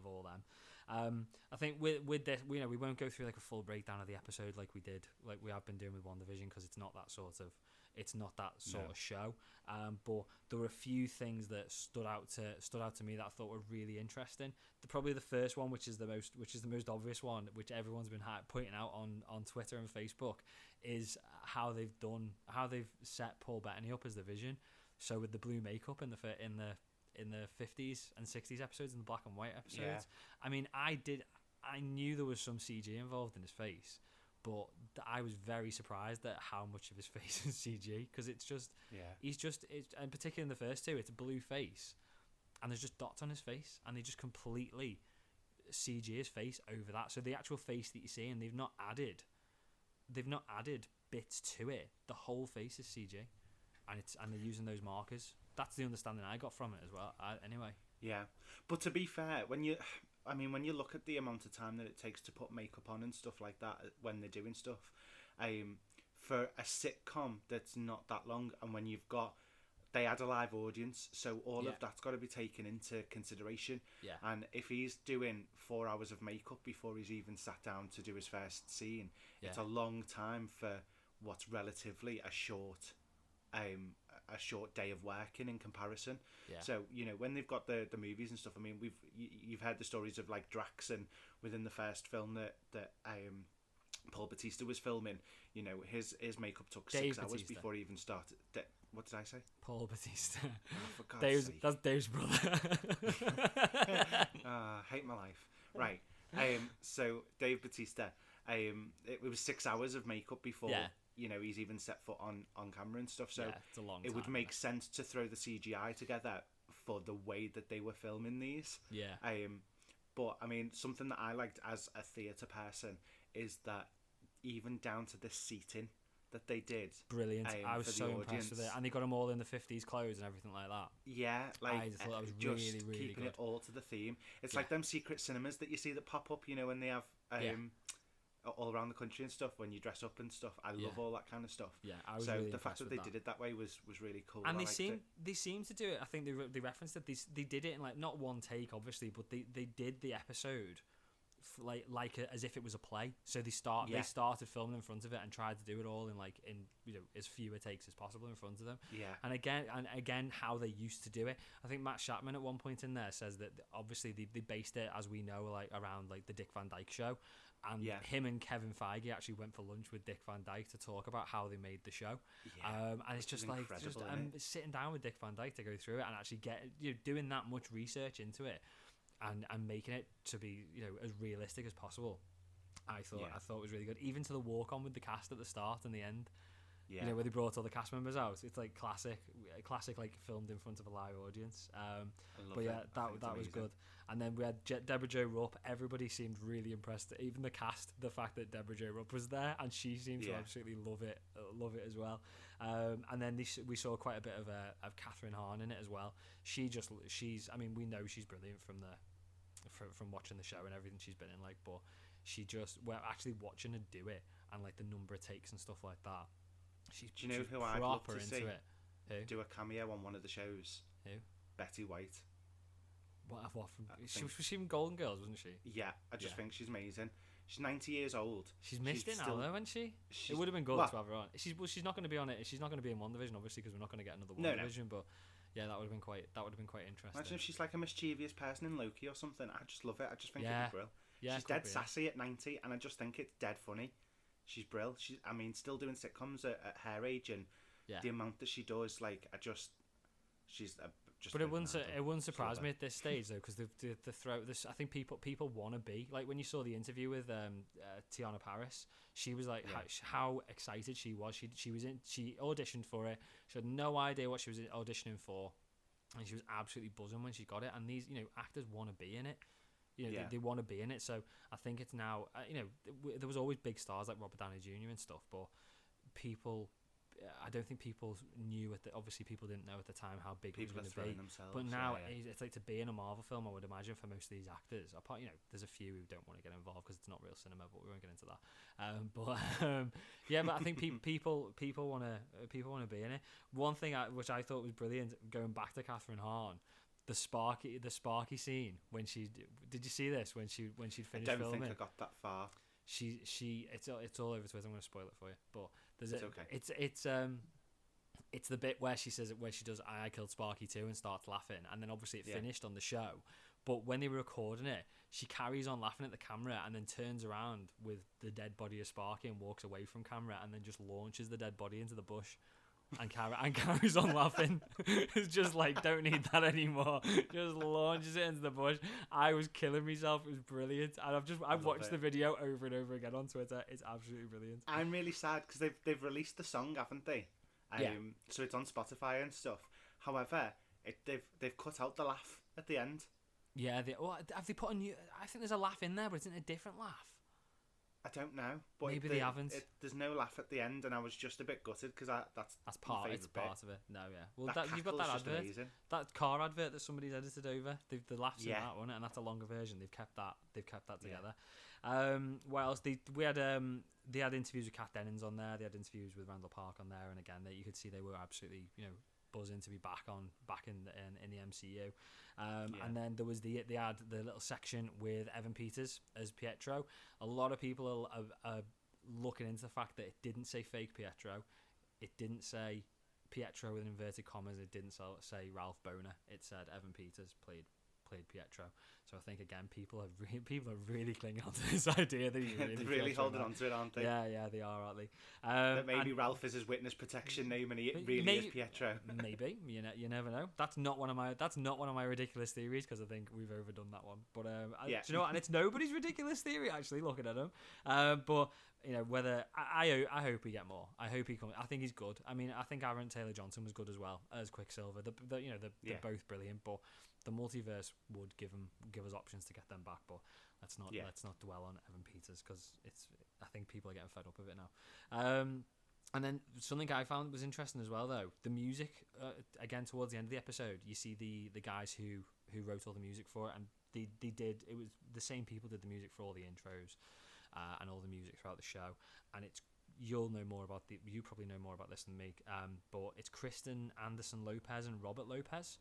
all them. I think with this, we won't go through like a full breakdown of the episode like we have been doing with WandaVision, because it's not that sort of show. But there were a few things that stood out to me that I thought were really interesting. Probably the first one, which is the most obvious one, which everyone's been pointing out on Twitter and Facebook, is how they've set Paul Bettany up as the Vision. So with the blue makeup in the 50s and 60s episodes and the black and white episodes. Yeah. I mean, I knew there was some CG involved in his face, but I was very surprised at how much of his face is CG, because and particularly in the first two, it's a blue face and there's just dots on his face, and they just completely CG his face over that. So the actual face that you see, and they've not added bits to it. The whole face is CG, and they're using those markers. That's the understanding I got from it as well. Anyway. Yeah, but to be fair, when you look at the amount of time that it takes to put makeup on and stuff like that when they're doing stuff, for a sitcom that's not that long, and when they add a live audience, so all of that's got to be taken into consideration. Yeah. And if he's doing 4 hours of makeup before he's even sat down to do his first scene, it's a long time for what's relatively a short day of working in comparison. Yeah. So when they've got the movies and stuff, I mean, you've heard the stories of like Drax, and within the first film that Paul Bautista was filming, his makeup took Dave 6 hours Bautista. before he even started. What did I say? Paul Bautista. Oh, for God's sake. That's Dave's brother. I hate my life. Right. So Dave Bautista, it was 6 hours of makeup before he's even set foot on camera and stuff. So it's a long it time, would make sense to throw the CGI together for the way that they were filming these. Yeah. But I mean, something that I liked as a theatre person is that even down to the seating that they did, brilliant. I was so impressed with it, and they got them all in the 50s clothes and everything like that. Yeah, like I thought that was just really, really keeping good. it all to the theme. It's like them secret cinemas that you see that pop up, when they have all around the country and stuff, when you dress up and stuff. I love all that kind of stuff. Yeah, I was so really the fact that with they did it that way was really cool. And they seem to do it. I think they referenced that they did it in like not one take, obviously, but they did the episode as if it was a play. So they started filming in front of it and tried to do it all in as fewer takes as possible in front of them. Yeah. And again, how they used to do it. I think Matt Chapman at one point in there says that obviously they based it, as we know, around the Dick Van Dyke Show. And him and Kevin Feige actually went for lunch with Dick Van Dyke to talk about how they made the show. Yeah. And it's just sitting down with Dick Van Dyke to go through it and actually doing that much research into it and making it to be as realistic as possible. I thought it was really good, even to the walk on with the cast at the start and the end. Yeah. Where they brought all the cast members out. It's classic filmed in front of a live audience. That was good. And then we had Deborah Jo Rupp. Everybody seemed really impressed. Even the cast, the fact that Deborah Jo Rupp was there, and she seemed to absolutely love it as well. And then we saw quite a bit of Catherine Hahn in it as well. We know she's brilliant from watching the show and everything she's been in. But we're actually watching her do it, and the number of takes and stuff like that. Do you know who I'd love to see do a cameo on one of the shows? Who? Betty White. She was in Golden Girls, wasn't she? Yeah, I just think she's amazing. She's 90 years old. She's missed it now, though, hasn't she? It would have been good to have her on. She's not going to be on it. She's not going to be in Wandavision, obviously, because we're not going to get another Wandavision. No. But yeah, that would have been quite interesting. Imagine if she's like a mischievous person in Loki or something. I just love it. I just think it'd be brilliant. Yeah, she's dead sassy at 90, and I just think it's dead funny. She's brilliant. Still doing sitcoms at her age, and the amount that she does, she's just. But it wouldn't surprise me at this stage though, because the throw this. I think people want to be when you saw the interview with Tiana Paris. She was how excited she was. She auditioned for it. She had no idea what she was auditioning for, and she was absolutely buzzing when she got it. And these actors want to be in it. They want to be in it. So I think it's now, there was always big stars like Robert Downey Jr. and stuff, but I don't think people knew obviously people didn't know at the time how big it was going to be. But now it's to be in a Marvel film, I would imagine, for most of these actors. Apart, there's a few who don't want to get involved because it's not real cinema, but we won't get into that. But I think people want to be in it. One thing which I thought was brilliant, going back to Catherine Hahn. The Sparky scene when did you see this when she'd finished filming? I don't think I got that far. It's all over Twitter. I'm going to spoil it for you, but okay. It's the bit where she does I killed Sparky too and starts laughing, and then obviously it finished on the show. But when they were recording it, she carries on laughing at the camera and then turns around with the dead body of Sparky and walks away from camera and then just launches the dead body into the bush. And carries on laughing. It's just don't need that anymore. Just launches it into the bush. I was killing myself. It was brilliant, and I've watched the video over and over again on Twitter. It's absolutely brilliant. I'm really sad because they've released the song, haven't they? So it's on Spotify and stuff. However, they've cut out the laugh at the end. Yeah. Have they put a new? I think there's a laugh in there, but it's in a different laugh. I don't know, but maybe they haven't. There's no laugh at the end, and I was just a bit gutted because that's part. It's part of it. No, yeah. Well, you've got that advert, amazing. That car advert that somebody's edited over. The laughs in that one, and that's a longer version. They've kept that together. What else? They had interviews with Kat Dennings on there. They had interviews with Randall Park on there, and again, you could see they were absolutely buzzing to be back in the MCU. And then there was they had the little section with Evan Peters as Pietro. A lot of people are looking into the fact that it didn't say fake Pietro. It didn't say Pietro with inverted commas. It didn't say Ralph Boner. It said Evan Peters played Pietro. So I think again people are really clinging on to this idea that he's really holding on to it, aren't they? Yeah, they are, aren't they? That maybe Ralph is his witness protection name, and he really is Pietro. Maybe you never know. That's not one of my ridiculous theories, because I think we've overdone that one. But do you know what? And it's nobody's ridiculous theory actually. Looking at him, but whether I hope we get more. I hope he comes. I think he's good. I mean, I think Aaron Taylor Johnson was good as well as Quicksilver. They're both brilliant, but the multiverse would give us options to get them back, but let's not dwell on Evan Peters, because I think people are getting fed up of it now. And then something I found was interesting as well, though, the music. Again, towards the end of the episode, you see the guys who wrote all the music for it, and it was the same people did the music for all the intros and all the music throughout the show. And you probably know more about this than me, but it's Kristen Anderson Lopez and Robert Lopez.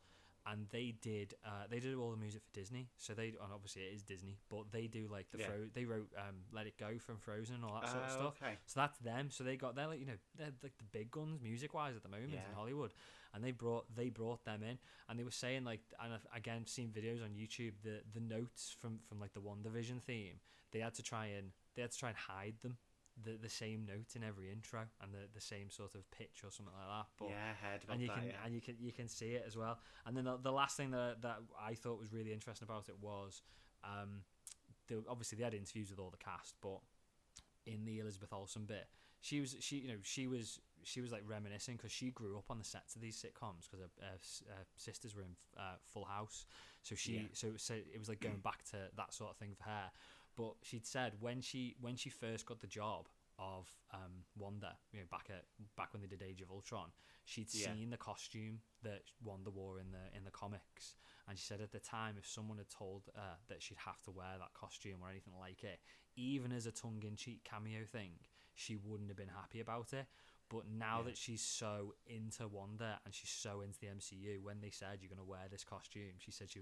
and they did all the music for Disney. So and obviously it is Disney, but they do like they wrote Let It Go from Frozen and all that sort of stuff. Okay. So that's them. So they're like, they're like the big guns music wise at the moment in Hollywood, and they brought them in, and they were saying like, and I've again seen videos on YouTube, the notes from like the Wandavision theme, they had to try and hide them. The same notes in every intro and the same sort of pitch or something like that. But, I heard about that. And you can see it as well. And then the last thing that I thought was really interesting about it was, obviously they had interviews with all the cast, but in the Elizabeth Olsen bit, she was like reminiscing because she grew up on the sets of these sitcoms because her sisters were in Full House, so it was like going back to that sort of thing for her. But she'd said when she first got the job of Wanda, back when they did Age of Ultron, she'd seen the costume that Wanda wore in the comics, and she said at the time, if someone had told her that she'd have to wear that costume or anything like it, even as a tongue-in-cheek cameo thing, she wouldn't have been happy about it. But now that she's so into Wanda and she's so into the MCU, when they said you're going to wear this costume, she said she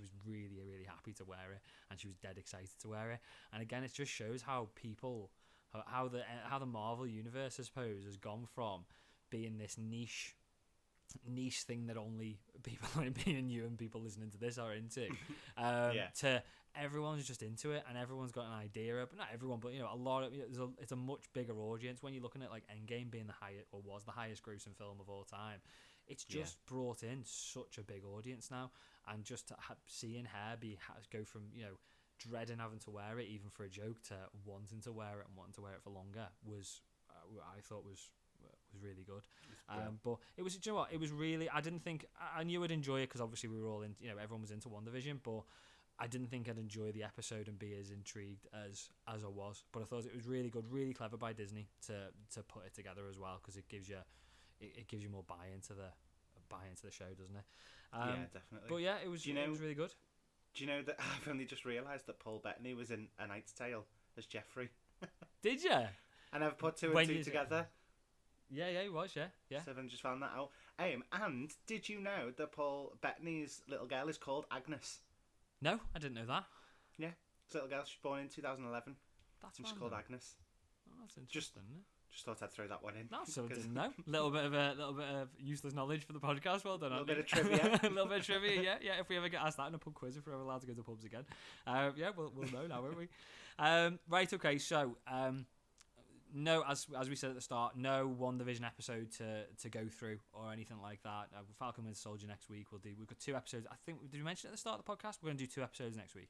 was really, really happy to wear it, and she was dead excited to wear it. And again, it just shows how the Marvel universe, I suppose, has gone from being this niche thing that only people like me and you and people listening to this are into, to everyone's just into it, and everyone's got an idea of, but not everyone, but a lot of it's a much bigger audience. When you're looking at like Endgame being was the highest grossing film of all time, it's just brought in such a big audience now, and just seeing her go from dreading having to wear it even for a joke to wanting to wear it and wanting to wear it for longer was I thought was really good. But it was, it was really, I didn't think, I knew I'd enjoy it because obviously we were all in, everyone was into WandaVision, but I didn't think I'd enjoy the episode and be as intrigued as I was. But I thought it was really good, really clever by Disney to put it together as well, because it gives you more buy into the show, doesn't it? Definitely. But yeah, it was really good. Do you know that I've only just realised that Paul Bettany was in A Knight's Tale as Geoffrey? Did you? And I've put two and two together. Yeah, he was, yeah. So I've just found that out. And did you know that Paul Bettany's little girl is called Agnes? No, I didn't know that. Yeah, this little girl, she's born in 2011. That's and she's called Agnes. Oh, that's interesting. Just thought I'd throw that one in. That's so didn't know. little bit of useless knowledge for the podcast. Well done. A little bit of trivia. A little bit of trivia. Yeah. If we ever get asked that in a pub quiz, if we're ever allowed to go to pubs again, we'll know now, won't we? Right. Okay. So, no, as we said at the start, no WandaVision episode to go through or anything like that. Falcon Winter Soldier next week. We've got 2 episodes. I think, did we mention at the start of the podcast? We're going to do 2 episodes next week.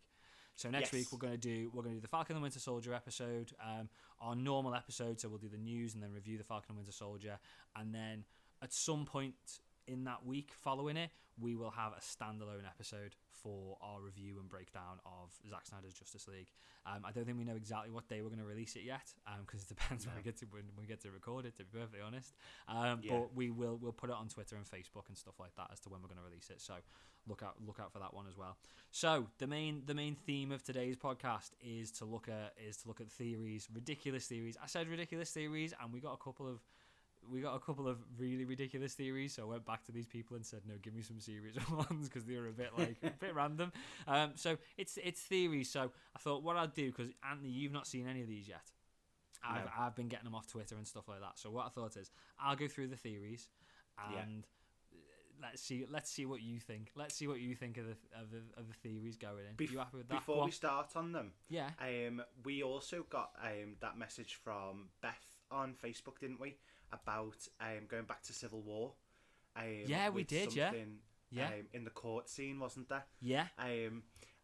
So next week we're going to do the Falcon and Winter Soldier episode, our normal episode. So we'll do the news and then review the Falcon and Winter Soldier, and then at some point in that week following it, we will have a standalone episode for our review and breakdown of Zack Snyder's Justice League. I don't think we know exactly what day we're going to release it yet, because it depends when we get to record it, to be perfectly honest. But we'll put it on Twitter and Facebook and stuff like that as to when we're going to release it. So look out for that one as well. So the main theme of today's podcast is to look at theories, ridiculous theories. I said ridiculous theories, and we got a couple of really ridiculous theories, so I went back to these people and said, no, give me some serious ones, because they were a bit random. So it's theories. So I thought what I'd do, because Anthony, you've not seen any of these yet. I've been getting them off Twitter and stuff like that. So what I thought is, I'll go through the theories, and let's see what you think. Let's see what you think of the theories going in. Are you happy with that? Before we start on them, yeah. We also got that message from Beth on Facebook, didn't we? About going back to Civil War. We did, yeah. In the court scene, wasn't there? Yeah.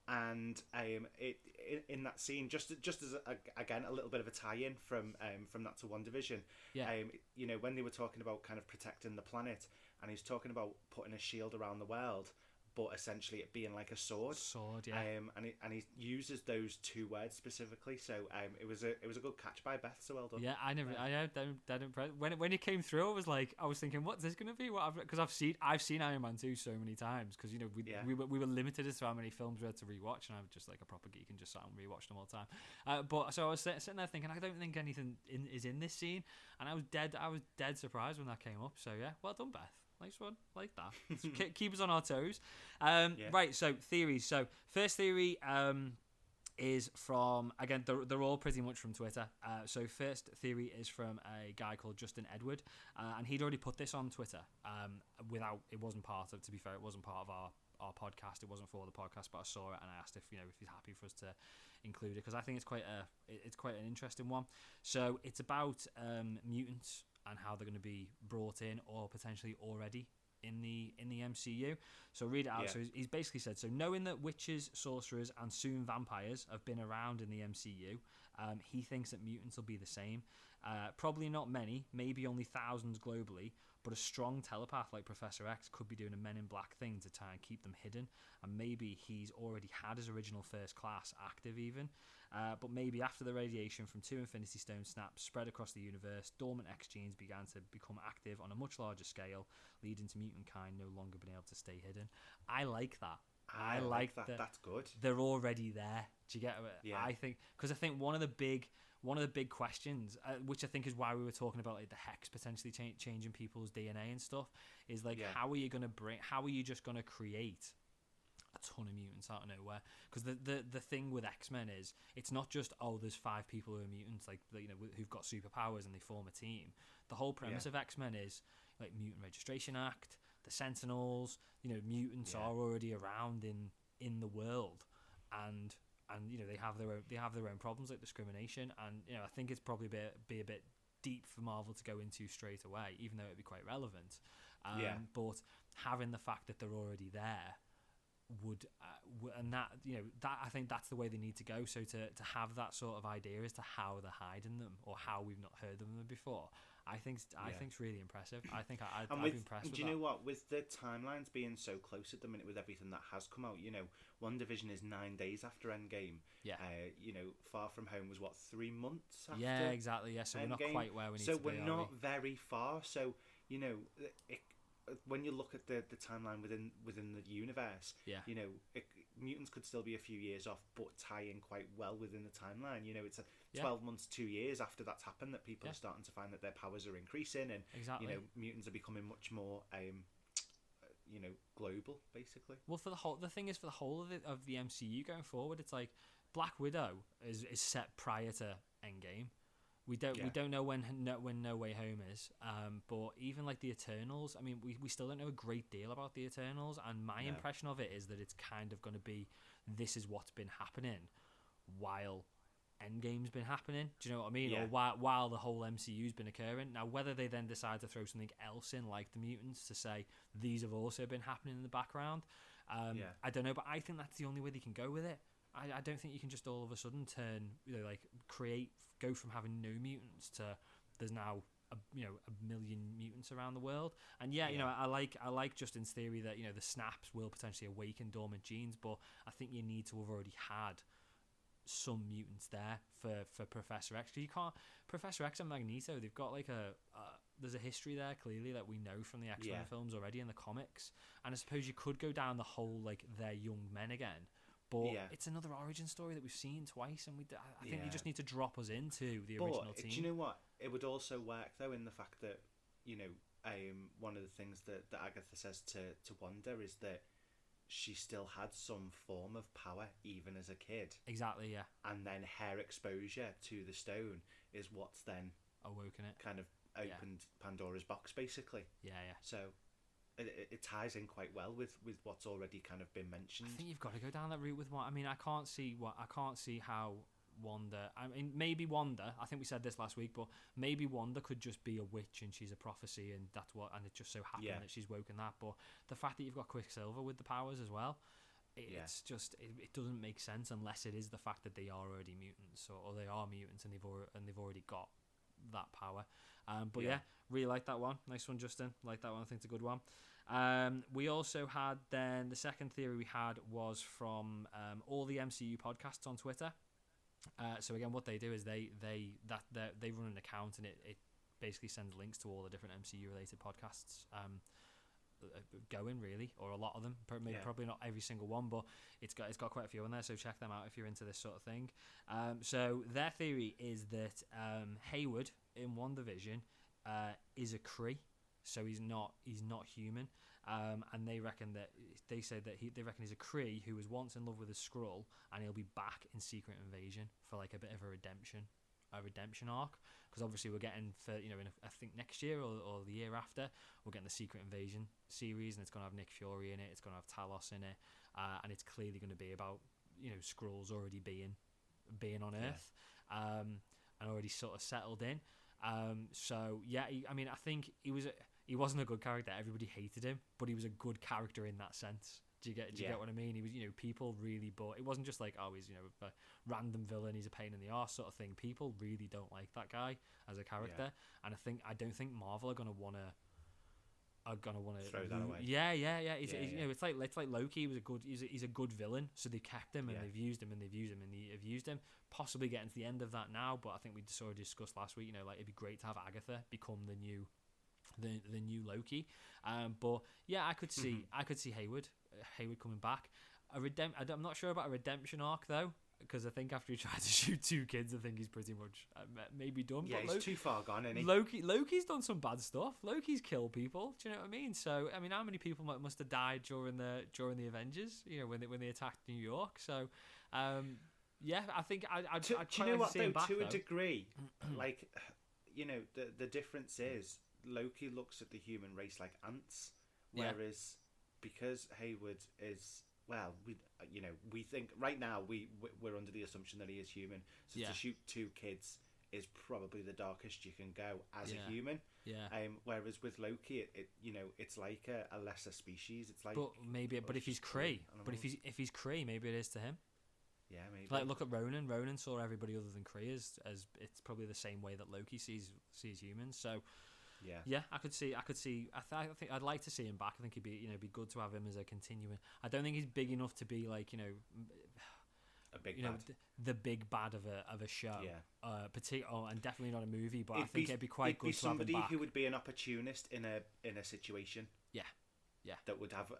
And it in that scene, just as again a little bit of a tie-in from that to WandaVision. Yeah. When they were talking about kind of protecting the planet, and he's talking about putting a shield around the world, but essentially it being like a sword. Yeah. And he uses those 2 words specifically. So it was a good catch by Beth. So well done. Yeah, I had that impressed when it came through. I was thinking, what's this going to be? Because I've seen Iron Man 2 so many times, because we were limited as to how many films we had to rewatch, and I was just like a proper geek and just sat and rewatched them all the time. But so I was sitting there thinking, I don't think anything is in this scene, and I was dead surprised when that came up. So yeah, well done, Beth. Nice one. Like that. Keep us on our toes. Right, so theories. So first theory is from, again, they're all pretty much from Twitter. So first theory is from a guy called Justin Edward, and he'd already put this on Twitter. It wasn't part of, to be fair, it wasn't part of our podcast. It wasn't for the podcast, but I saw it and I asked if he's happy for us to include it, because I think it's quite an interesting one. So it's about mutants and how they're going to be brought in or potentially already in the MCU. So read it out. Yeah. So he's basically said, so knowing that witches, sorcerers, and soon vampires have been around in the MCU, he thinks that mutants will be the same. Probably not many, maybe only thousands globally, but a strong telepath like Professor X could be doing a Men in Black thing to try and keep them hidden, and maybe he's already had his original First Class active even. But maybe after the radiation from 2 Infinity Stones snaps spread across the universe, dormant X genes began to become active on a much larger scale, leading to mutant kind no longer being able to stay hidden. I like that. I like that. That's good. They're already there. Do you get it? Yeah. I think one of the big questions, which I think is why we were talking about like the hex potentially changing people's DNA and stuff, is like how are you just gonna create a ton of mutants out of nowhere? Because the thing with X-Men is it's not just there's 5 people who are mutants, like who've got superpowers and they form a team. The whole premise of X-Men is like Mutant Registration Act, the Sentinels. Mutants are already around in the world, and they have their own problems like discrimination, and I think it's probably be a bit deep for Marvel to go into straight away, even though it'd be quite relevant. But having the fact that they're already there would and that that I think that's the way they need to go. So to have that sort of idea as to how they're hiding them or how we've not heard of them before, I think it's really impressive. I think I'd be impressed with that. Do you know what? With the timelines being so close at the minute with everything that has come out, WandaVision is 9 days after Endgame. Yeah. Far From Home was 3 months after. Yeah, exactly. Yeah, so Endgame. We're not quite where we need to be. So we're not very far. So when you look at the timeline within the universe, mutants could still be a few years off, but tie in quite well within the timeline. It's 12 months, 2 years after that's happened that people are starting to find that their powers are increasing, and mutants are becoming much more global, basically. Well, for the whole of the MCU going forward, it's like Black Widow is set prior to Endgame. We don't know when No Way Home is, but even like the Eternals, I mean, we still don't know a great deal about the Eternals, and my impression of it is that it's kind of going to be, this is what's been happening while Endgame's been happening. Do you know what I mean? Yeah. Or while the whole MCU's been occurring. Now, whether they then decide to throw something else in, like the mutants, to say these have also been happening in the background, I don't know, but I think that's the only way they can go with it. I don't think you can just all of a sudden go from having no mutants to there's now a million mutants around the world. And I like Justin's theory that the snaps will potentially awaken dormant genes, but I think you need to have already had some mutants there for Professor X. Because you can't, Professor X and Magneto, they've got like there's a history there clearly that we know from the X-Men films already in the comics, and I suppose you could go down the whole like they're young men again. But it's another origin story that we've seen twice, and I think you just need to drop us into the original team. Do you know what? It would also work though in the fact that one of the things that Agatha says to Wanda is that she still had some form of power even as a kid. Exactly, yeah. And then her exposure to the stone is what's then awoken it, kind of opened Pandora's box, basically. Yeah. So it ties in quite well with what's already kind of been mentioned. I think you've got to go down that route with one. I mean, I can't see how Wanda. I mean, maybe Wanda. I think we said this last week, but maybe Wanda could just be a witch and she's a prophecy, and it just so happened that she's woken that. But the fact that you've got Quicksilver with the powers as well, it's just it doesn't make sense unless it is the fact that they are already mutants, or they are mutants and they've already got that power. Really like that one. Nice one, Justin. Like that one. I think it's a good one. We also had then the second theory we had was from all the MCU podcasts on Twitter. So again, what they do is they run an account, and it basically sends links to all the different MCU related podcasts going, really, or a lot of them. Probably not every single one, but it's got quite a few on there. So check them out if you're into this sort of thing. So their theory is that Hayward in WandaVision is a Kree. so he's not human. And they reckon that they reckon he's a Kree who was once in love with a Skrull, and he'll be back in Secret Invasion for like a bit of a redemption arc. Because obviously we're getting for I think next year or the year after, we're getting the Secret Invasion series, and it's gonna have Nick Fury in it. It's gonna have Talos in it, and it's clearly going to be about Skrulls already being on Earth, and already sort of settled in. So yeah, I think he wasn't a good character. Everybody hated him, but he was a good character in that sense. Do you get what I mean? He was, people really bought. It wasn't just like, oh, he's a random villain, he's a pain in the arse sort of thing. People really don't like that guy as a character, and I don't think Marvel are gonna wanna throw that away. Yeah. It's like Loki was he's a good villain, so they kept him and they've used him and they've used him. Possibly getting to the end of that now, but I think we sort of discussed last week. Like it'd be great to have Agatha become the new Loki. But yeah, I could see Hayward coming back. I'm not sure about a redemption arc though, because I think after he tried to shoot 2 kids, I think he's pretty much maybe done. Yeah, but he's too far gone, isn't he? Loki's done some bad stuff. Loki's killed people. Do you know what I mean? So I mean, how many people must have died during the Avengers? When they attacked New York. So yeah, I think I do you know what though? To a degree, like the difference is Loki looks at the human race like ants, whereas because Hayward is. Well, we think right now we're under the assumption that he is human. So to shoot 2 kids is probably the darkest you can go as a human. Yeah. Whereas with Loki, it's like a lesser species. It's like. But if he's Kree, if he's Kree, maybe it is to him. Yeah, maybe. Like look at Ronan. Ronan saw everybody other than Kree as it's probably the same way that Loki sees humans. So. Yeah, I could see. I think I'd like to see him back. I think he'd be good to have him as a continuing. I don't think he's big enough to be like a big bad. The big bad of a show. Yeah. And definitely not a movie. But I think it'd be quite good to have him back. Somebody who would be an opportunist in a situation. Yeah. That would have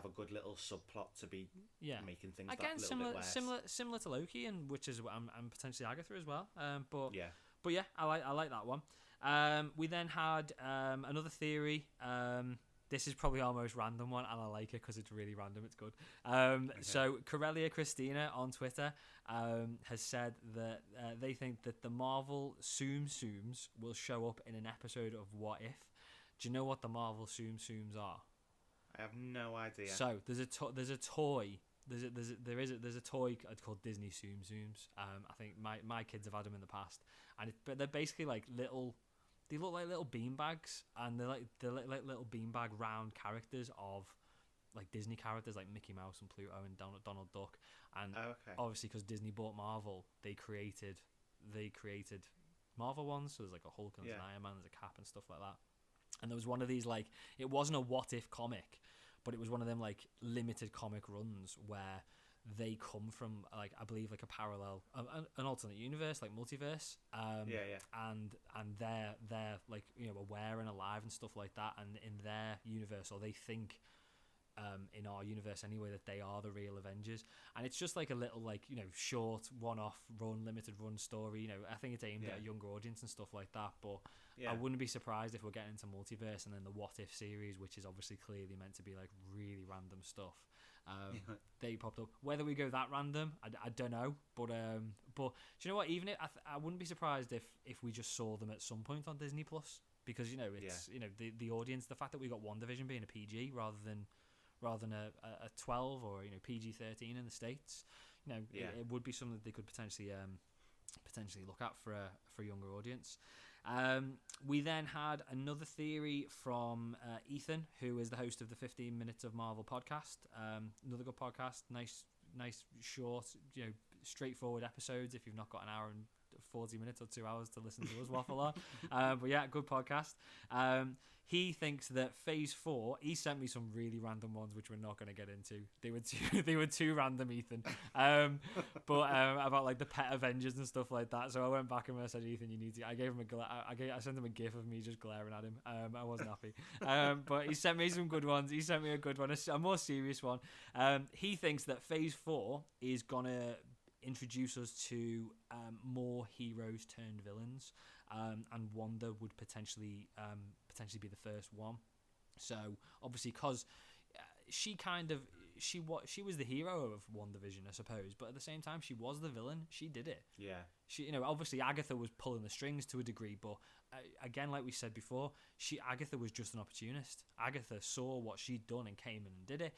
a good little subplot to be making things again that little bit worse. similar to Loki, and which is and potentially Agatha as well. But yeah, I like that one. We then had another theory. This is probably our most random one, and I like it because it's really random. It's good. So Corellia Christina on Twitter has said that they think that the Marvel Tsum Tsums will show up in an episode of What If. Do you know what the Marvel Tsum Tsums are? I have no idea. So there's a toy. There's a toy called Disney Tsum Tsums. I think my kids have had them in the past, but they're basically like little. They look like little beanbags, and they're like little beanbag round characters of like Disney characters like Mickey Mouse and Pluto and Donald Duck. And obviously because Disney bought Marvel, they created Marvel ones. So there's like a Hulk and there's an Iron Man, there's a Cap and stuff like that. And there was one of these, like, it wasn't a What If comic, but it was one of them like limited comic runs where they come from, like, I believe like a parallel, an alternate universe, like multiverse. And they're like aware and alive and stuff like that. And in their universe, or they think in our universe anyway, that they are the real Avengers. And it's just like a little short one-off limited run story. I think it's aimed at a younger audience and stuff like that. But I wouldn't be surprised if we're getting into multiverse and then the What If series, which is obviously clearly meant to be like really random stuff. They popped up. Whether we go that random, I don't know. But do you know what? Even I wouldn't be surprised if we just saw them at some point on Disney Plus, because it's the audience. The fact that we got WandaVision being a PG rather than a 12 or PG-13 in the States, it would be something that they could potentially look at for a younger audience. We then had another theory from Ethan, who is the host of the 15 Minutes of Marvel podcast. Another good podcast, nice short, straightforward episodes if you've not got an hour and 40 minutes or 2 hours to listen to us waffle on. But yeah, good podcast. He thinks that Phase 4, he sent me some really random ones which we're not going to get into. They were too random, Ethan. But about like the pet Avengers and stuff like that. So I went back and I said, Ethan, you need to. I gave him I sent him a gif of me just glaring at him. I wasn't happy. But he sent me some good ones. He sent me a good one, a more serious one. He thinks that Phase 4 is gonna introduce us to more heroes turned villains. and Wanda would potentially be the first one. So obviously, because she was the hero of WandaVision, I suppose, but at the same time, she was the villain. She did it. Yeah. She, obviously Agatha was pulling the strings to a degree, but again, like we said before, Agatha was just an opportunist. Agatha saw what she'd done and came in and did it.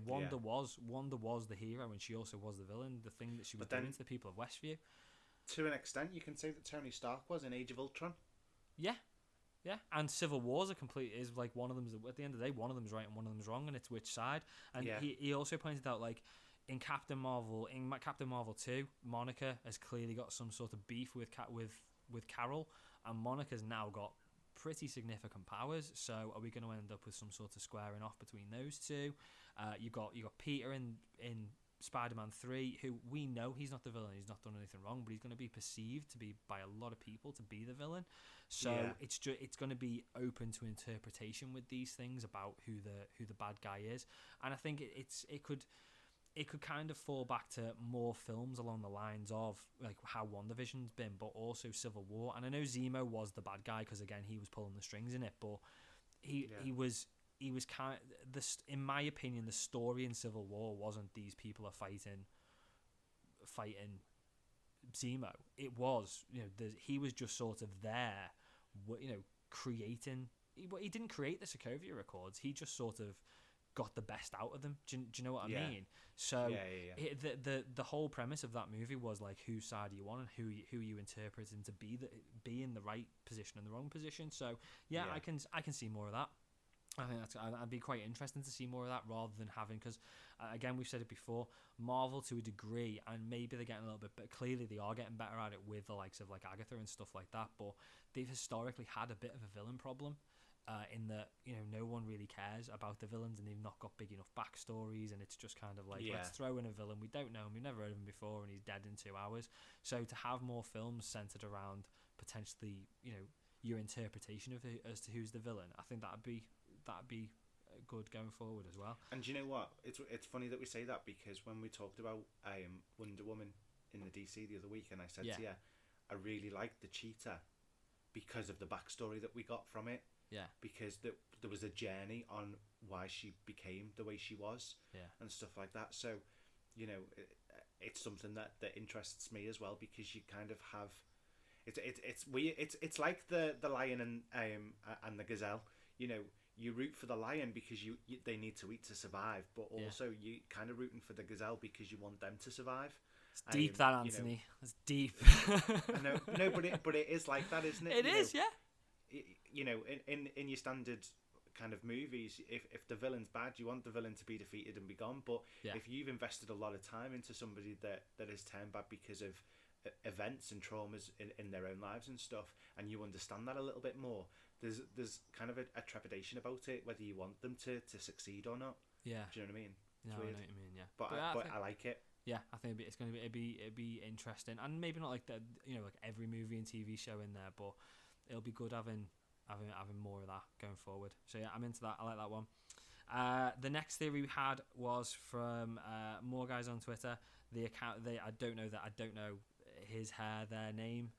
Wanda was the hero, and she also was the villain. The thing that she was doing to the people of Westview. To an extent, you can say that Tony Stark was in Age of Ultron. Yeah. Yeah, and Civil War's is like one of them's at the end of the day, one of them's right and one of them's wrong, and it's which side. And he also pointed out, like, in Captain Marvel 2, Monica has clearly got some sort of beef with Carol, and Monica's now got pretty significant powers. So are we going to end up with some sort of squaring off between those two? You got Peter in Spider-Man 3, who we know he's not the villain, he's not done anything wrong, but he's going to be perceived to be by a lot of people to be the villain. So it's going to be open to interpretation with these things about who the bad guy is. And I think it could kind of fall back to more films along the lines of like how WandaVision's been, but also Civil War. And I know Zemo was the bad guy because again he was pulling the strings in it, but he was kind of in my opinion, the story in Civil War wasn't these people are fighting Zemo. It was, he was just sort of there, creating. He didn't create the Sokovia Accords. He just sort of got the best out of them. Do you know what I mean? So the whole premise of that movie was like, whose side are you on, and who you interpreting to be in the right position and the wrong position. So I can see more of that. I think I'd be quite interesting to see more of that rather than having, because again we've said it before, Marvel to a degree, and maybe they're getting a little bit, but clearly they are getting better at it with the likes of like Agatha and stuff like that. But they've historically had a bit of a villain problem, in that no one really cares about the villains, and they've not got big enough backstories, and it's just kind of like let's throw in a villain we don't know him, we've never heard of him before, and he's dead in 2 hours. So to have more films centered around potentially your interpretation of as to who's the villain, I think that'd be good going forward as well. And do you know what? It's funny that we say that, because when we talked about Wonder Woman in the DC the other week, and I said to you, I really liked the cheetah because of the backstory that we got from it. Yeah. Because there was a journey on why she became the way she was. Yeah. And stuff like that. So, it's something that interests me as well, because you kind of have it's like the lion and the gazelle. You root for the lion because you they need to eat to survive, but also you kind of rooting for the gazelle because you want them to survive. It's deep, that, Anthony. It's deep. I know, no, but it is like that, isn't it? It is, yeah. In your standard kind of movies, if the villain's bad, you want the villain to be defeated and be gone. But if you've invested a lot of time into somebody that is turned bad because of events and traumas in their own lives and stuff, and you understand that a little bit more, there's kind of a trepidation about it, whether you want them to succeed or not. Yeah. Do you know what I mean? No, I know what you mean. Yeah. But I like it. Yeah, I think it'd be interesting, and maybe not like like every movie and TV show in there, but it'll be good having more of that going forward. So yeah, I'm into that. I like that one. The next theory we had was from more guys on Twitter. The account I don't know their name,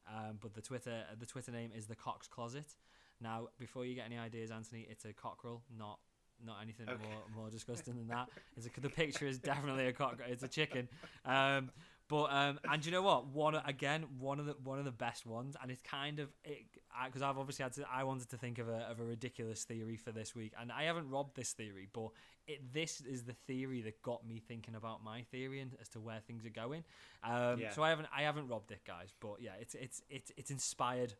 but the Twitter name is the Cock's Closet. Now, before you get any ideas, Anthony, it's a cockerel, not anything more disgusting than that. The picture is definitely a cockerel. It's a chicken. And you know what? One of the best ones, and it's kind of because I've obviously I wanted to think of a ridiculous theory for this week, and I haven't robbed this theory, but this is the theory that got me thinking about my theory and as to where things are going. So I haven't robbed it, guys, but yeah, it's inspired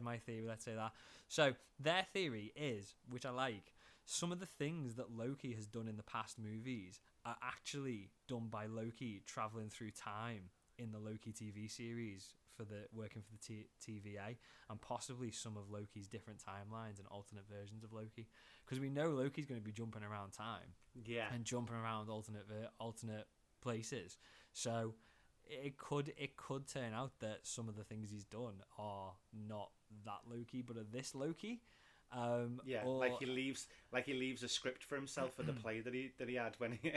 my theory. Let's say that. So their theory is, which I like, some of the things that Loki has done in the past movies are actually done by Loki traveling through time in the Loki TV series working for the TVA, and possibly some of Loki's different timelines and alternate versions of Loki, because we know Loki's going to be jumping around time, and jumping around alternate places. So it could turn out that some of the things he's done are not that Loki, but are this Loki. Like he leaves a script for himself for the play that he had when he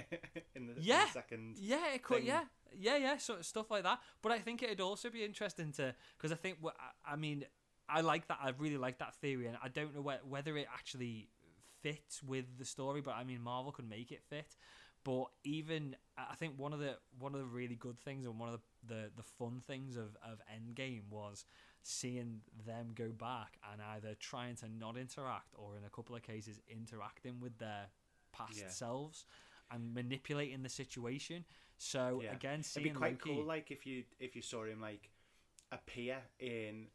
in the second. Yeah, it could. thing. Yeah, sort of stuff like that. But I think it'd also be interesting to, because I think I mean, I like that. I really like that theory, and I don't know whether it actually fits with the story. But I mean, Marvel could make it fit. But even I think one of the really good things and one of the fun things of Endgame was seeing them go back and either trying to not interact or in a couple of cases interacting with their past selves and manipulating the situation. So again, seeing it'd be quite Loki, cool, like if you saw him like appear in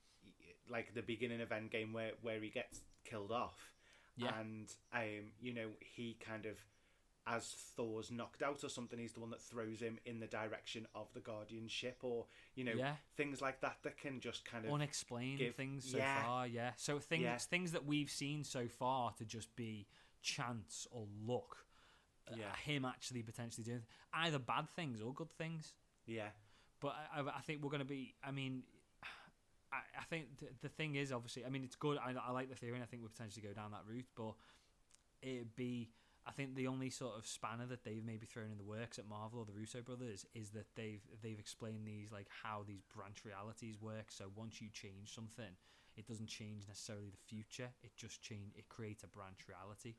like the beginning of Endgame where he gets killed off, and you know, he kind of, as Thor's knocked out or something, he's the one that throws him in the direction of the Guardian ship, or you know, things like that can just kind of unexplained things so far. So things that we've seen so far to just be chance or luck. Him actually potentially doing either bad things or good things. But I think we're going to be. I mean, I think the thing is, obviously, I mean, it's good. I like the theory, and I think we'll potentially go down that route. But it'd be, I think the only sort of spanner that they've maybe thrown in the works at Marvel or the Russo brothers is that they've explained these, like, how these branch realities work. So once you change something, it doesn't change necessarily the future. It creates a branch reality.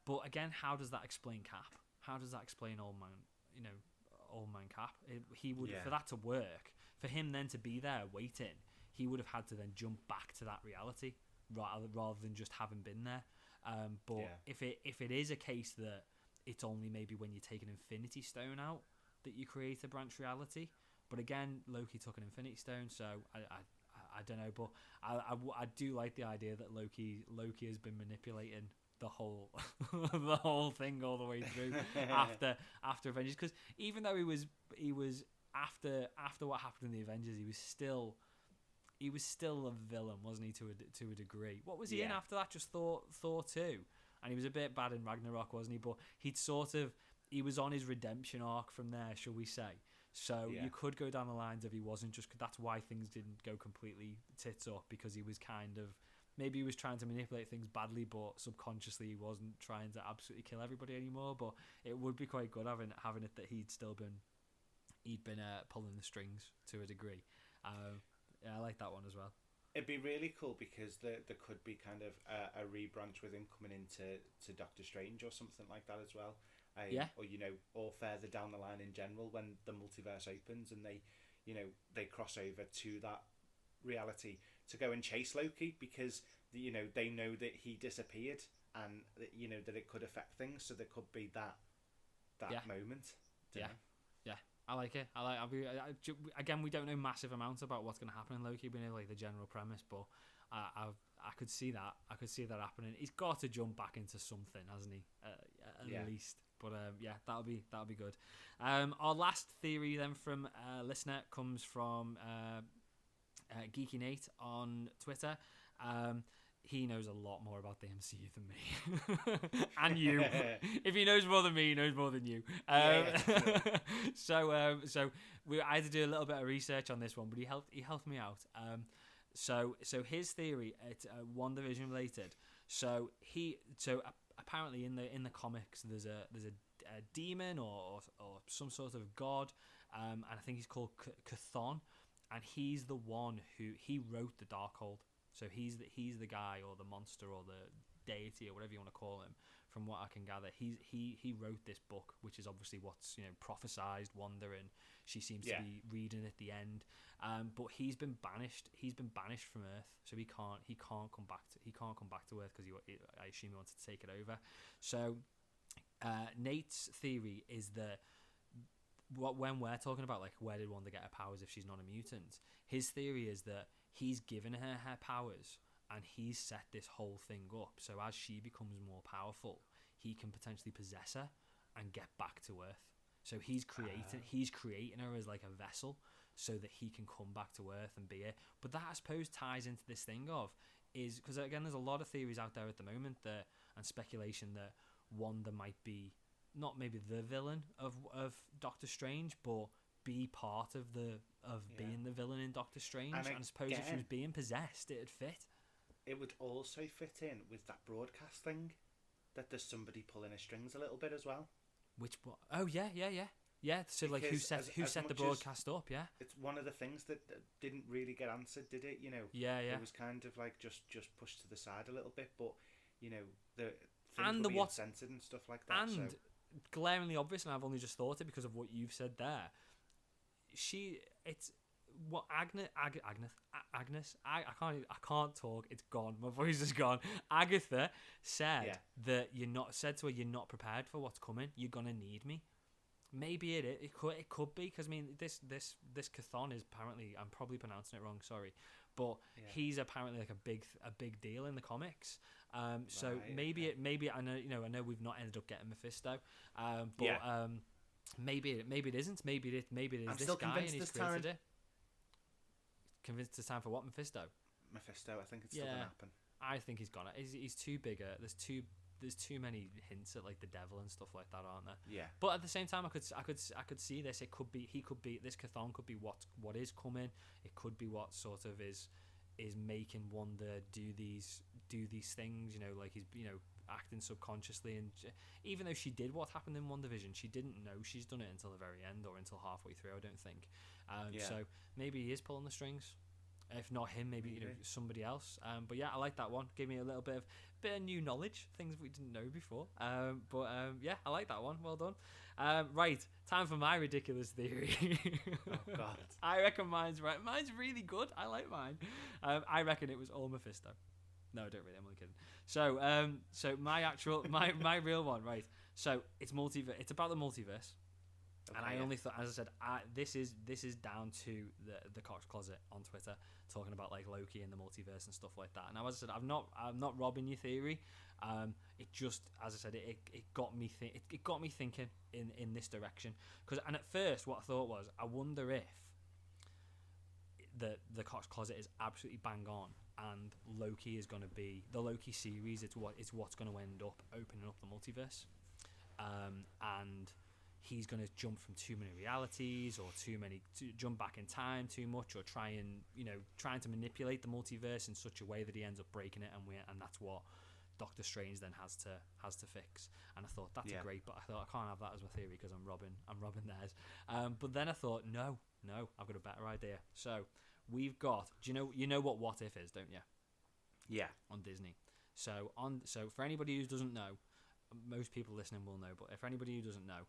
But again, how does that explain Cap? How does that explain Old Man Cap? He would, for that to work, for him then to be there waiting, he would have had to then jump back to that reality rather than just having been there. But if it is a case that it's only maybe when you take an Infinity Stone out that you create a branch reality. But again, Loki took an Infinity Stone, so I don't know. But I do like the idea that Loki has been manipulating the whole the whole thing all the way through after Avengers, because even though he was after what happened in the Avengers, he was still a villain, wasn't he, to a degree. What was he in after that? Just Thor 2, and he was a bit bad in Ragnarok, wasn't he? But he was on his redemption arc from there, shall we say. So you could go down the lines of he wasn't just, that's why things didn't go completely tits up, because he was kind of, maybe he was trying to manipulate things badly, but subconsciously he wasn't trying to absolutely kill everybody anymore. But it would be quite good having it that he'd been pulling the strings to a degree. I like that one as well. It'd be really cool because there could be kind of a rebranch with him coming into Doctor Strange or something like that as well. Or you know, or further down the line in general when the multiverse opens and they cross over to that reality to go and chase Loki, because you know they know that he disappeared and you know that it could affect things, so there could be that moment. I like it. Again, we don't know massive amounts about what's going to happen in Loki. We know like the general premise, but I could see that. I could see that happening. He's got to jump back into something, hasn't he? At least. But that'll be good. Our last theory then from listener comes from Geeky Nate on Twitter. He knows a lot more about the MCU than me, and you. If he knows more than me, he knows more than you. So I had to do a little bit of research on this one, but he helped me out. So his theory, it's WandaVision related. So apparently in the comics there's a demon or some sort of god, and I think he's called Chthon, and he's the one he wrote the Darkhold. So he's the guy or the monster or the deity or whatever you want to call him. From what I can gather, he wrote this book, which is obviously what's prophesized Wanda, and she seems to be reading at the end. But he's been banished. He's been banished from Earth, so he can't come back to Earth because I assume he wanted to take it over. So Nate's theory is that when we're talking about like where did Wanda get her powers if she's not a mutant, his theory is that he's given her powers and he's set this whole thing up so as she becomes more powerful, he can potentially possess her and get back to Earth. So he's creating her as like a vessel so that he can come back to Earth and be it. But that I suppose ties into this thing is because again there's a lot of theories out there at the moment and speculation that Wanda might be not maybe the villain of Doctor Strange, but be part of being the villain in Doctor Strange. And I suppose if she was being possessed, it'd fit. it would also fit in with that broadcast thing, that there's somebody pulling his strings a little bit as well. Which one? Oh yeah. So like, who Because set the broadcast up? Yeah. It's one of the things that didn't really get answered, did it? Yeah. It was kind of like just pushed to the side a little bit, but the things And were the being what censored and stuff like that. and So glaringly obvious, and I've only just thought it because of what you've said there. Agnes. I can't talk. It's gone. My voice is gone. Agatha said that said to her, you're not prepared for what's coming. You're gonna need me. Maybe it could be, because I mean this Chthon is apparently, I'm probably pronouncing it wrong, sorry, but he's apparently like a big deal in the comics. So right, maybe I know we've not ended up getting Mephisto, but maybe it isn't. Maybe it is I'm this still guy and convinced he's this created time. it. Convinced it's time for what, Mephisto? Mephisto, I think it's still gonna happen. I think he's gonna. He's too bigger. There's too many hints at like the devil and stuff like that, aren't there? Yeah. But at the same time, I could see this. It could be this Chthon could be what is coming. It could be what sort of is making Wanda do these things. Like he's acting subconsciously, and even though she did what happened in Wandavision, she didn't know she's done it until the very end or until halfway through, I don't think. So maybe he is pulling the strings. If not him, maybe somebody else. But yeah, I like that one. Give me a little bit of new knowledge, things we didn't know before. But yeah, I like that one. Well done. Right, time for my ridiculous theory. Oh God. I reckon mine's right. Mine's really good. I like mine. I reckon it was all Mephisto. No, I don't really. I'm only kidding. So my actual my real one, right? So it's multiverse. It's about the multiverse. Okay, and I only thought, as I said, this is down to the Cox Closet on Twitter talking about like Loki and the multiverse and stuff like that. And as I said, I'm not robbing your theory. It just, as I said, it got me thinking in this direction. And at first, what I thought was, I wonder if the Cox Closet is absolutely bang on, and Loki is going to be the Loki series. It's what's going to end up opening up the multiverse, and he's going to jump from too many realities or jump back in time too much, or trying to manipulate the multiverse in such a way that he ends up breaking it, and that's what Doctor Strange then has to fix. And I thought that's great, but I thought I can't have that as my theory because I'm robbing theirs. But then I thought no, I've got a better idea. So we've got, you know what If is, don't you? Yeah. On Disney. So for anybody who doesn't know, most people listening will know, but if anybody who doesn't know,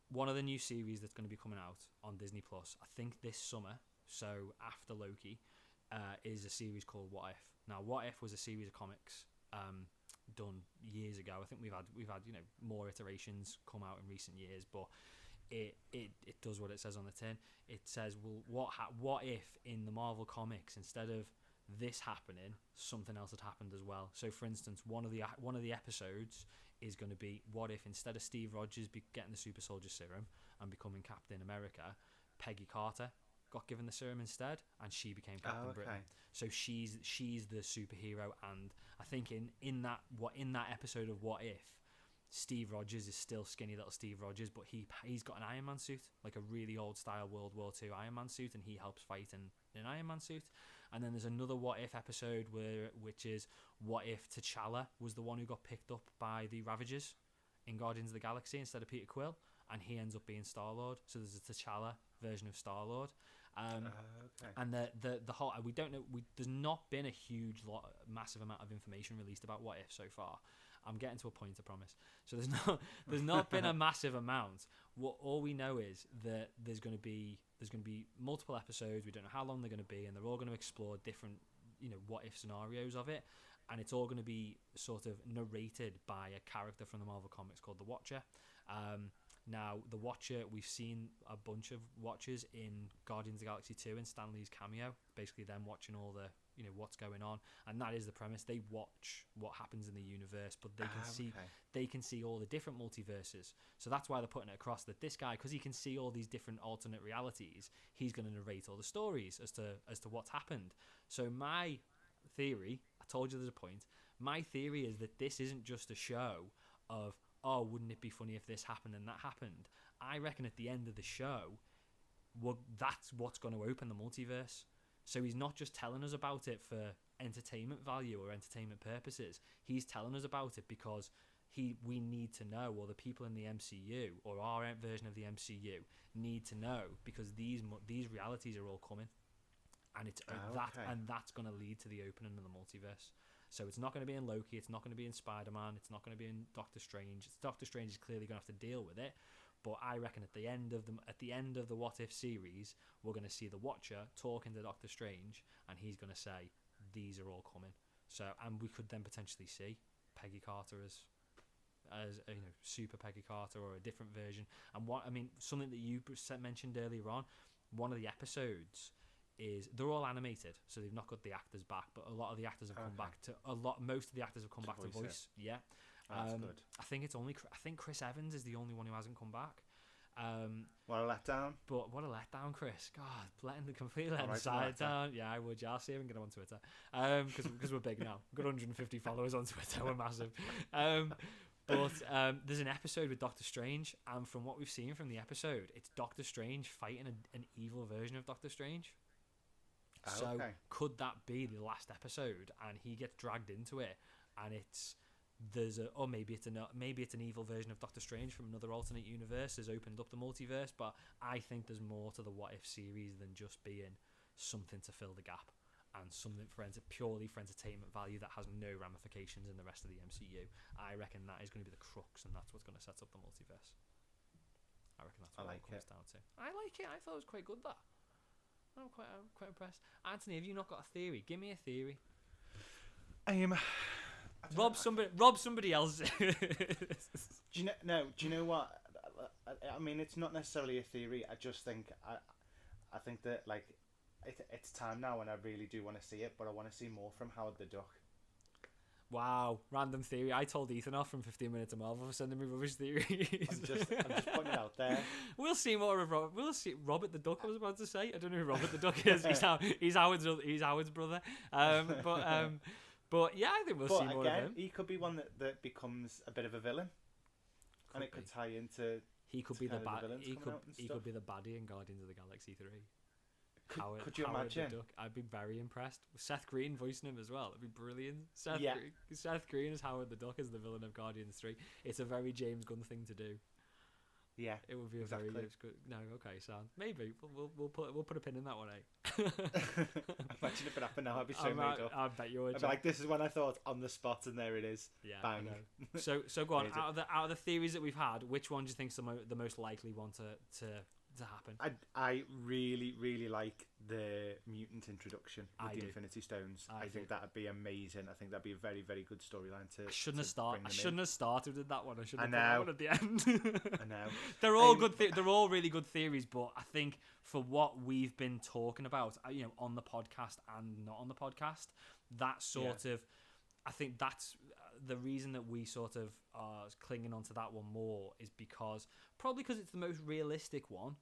one of the new series that's going to be coming out on Disney Plus, I think this summer, so after Loki, is a series called What If. Now, What If was a series of comics done years ago. I think we've had more iterations come out in recent years, but it does what it says on the tin. It says, well, what if in the Marvel comics, instead of this happening, something else had happened as well? So, for instance, one of the episodes is going to be, what if instead of Steve Rogers getting the super soldier serum and becoming Captain America, Peggy Carter got given the serum instead, and she became Captain Britain. So she's the superhero, and I think in that episode of What If, Steve Rogers is still skinny little Steve Rogers, but he's got an Iron Man suit, like a really old style World War II Iron Man suit, and he helps fight in an Iron Man suit. And then there's another What If episode which is what if T'Challa was the one who got picked up by the Ravagers in Guardians of the Galaxy instead of Peter Quill, and he ends up being Star-Lord. So there's a T'Challa version of Star-Lord. And the whole, we don't know. There's not been a massive amount of information released about What If so far. I'm getting to a point, I promise. So there's not been a massive amount. All we know is that there's going to be multiple episodes. We don't know how long they're going to be, and they're all going to explore different what if scenarios of it, and it's all going to be sort of narrated by a character from the Marvel comics called the Watcher. Now, the Watcher, we've seen a bunch of Watchers in Guardians of the Galaxy 2 and Stan Lee's cameo, basically them watching all the what's going on, and that is the premise. They watch what happens in the universe, but they can see all the different multiverses. So that's why they're putting it across that this guy, because he can see all these different alternate realities, he's going to narrate all the stories as to what's happened. So my theory, I told you there's a point, my theory is that this isn't just a show of, oh, wouldn't it be funny if this happened and that happened. I reckon at the end of the show, that's what's going to open the multiverse. So he's not just telling us about it for entertainment value or entertainment purposes. He's telling us about it because we need to know, or the people in the MCU or our version of the MCU need to know, because these realities are all coming, and it's that's going to lead to the opening of the multiverse. So it's not going to be in Loki, it's not going to be in Spider-Man, it's not going to be in Doctor Strange. Doctor Strange is clearly going to have to deal with it, but I reckon at the end of the What If series, we're going to see the Watcher talking to Doctor Strange, and he's going to say these are all coming. So, and we could then potentially see Peggy Carter as Super Peggy Carter, or a different version. And something that you mentioned earlier on, one of the episodes is they're all animated, so they've not got the actors back, but a lot of the actors have come back to most of the actors have come back to voice. Yeah, that's good. I think Chris Evans is the only one who hasn't come back. What a letdown! But what a letdown, Chris! God, completely letting the side down. Yeah, I would. Yeah, I'll see him and get him on Twitter. Because we're big now. We've got 150 followers on Twitter. We're massive. But there's an episode with Doctor Strange, and from what we've seen from the episode, it's Doctor Strange fighting an evil version of Doctor Strange. So could that be the last episode, and he gets dragged into it, and maybe it's an evil version of Doctor Strange from another alternate universe has opened up the multiverse. But I think there's more to the What If series than just being something to fill the gap and something purely for entertainment value that has no ramifications in the rest of the MCU. I reckon that is going to be the crux, and that's what's going to set up the multiverse. I reckon that's what it comes down to. I like it. I thought it was quite good, that. I'm quite impressed. Anthony, have you not got a theory? Give me a theory. Rob somebody else. Do you know what? I mean, it's not necessarily a theory. I just think I think that it's time now, and I really do want to see it, but I want to see more from Howard the Duck. Wow, random theory. I told Ethan off from 15 Minutes of Marvel for sending me rubbish theories. I'm just putting it out there. We'll see more of Robert. We'll see Robert the Duck. I was about to say. I don't know who Robert the Duck is. He's Howard's brother. But yeah, I think we'll see more of him. He could be one that becomes a bit of a villain, and it could tie into. He could be the bad. He could be the baddie in Guardians of the Galaxy 3. Could you imagine? The Duck. I'd be very impressed. Seth Green voicing him as well. It'd be brilliant. Seth Green as Howard the Duck is the villain of Guardians 3. It's a very James Gunn thing to do. Yeah, it would be very good. No, okay, sound. Maybe we'll put a pin in that one, eh? Imagine if it happened now. I'd be so made up. I bet you would. I'd be like, this is when I thought on the spot, and there it is. Yeah, bang. So go on. Out of the theories that we've had, which one do you think's the most likely one to happen? I really, really like the mutant introduction with the Infinity Stones. I think that'd be amazing. I think that'd be a very, very good storyline to. I shouldn't have started with that one. I should have put that one at the end. I know. They're all good. They're all really good theories, but I think for what we've been talking about, on the podcast and not on the podcast, that sort of, I think that's the reason that we sort of are clinging onto that one more is because it's the most realistic one.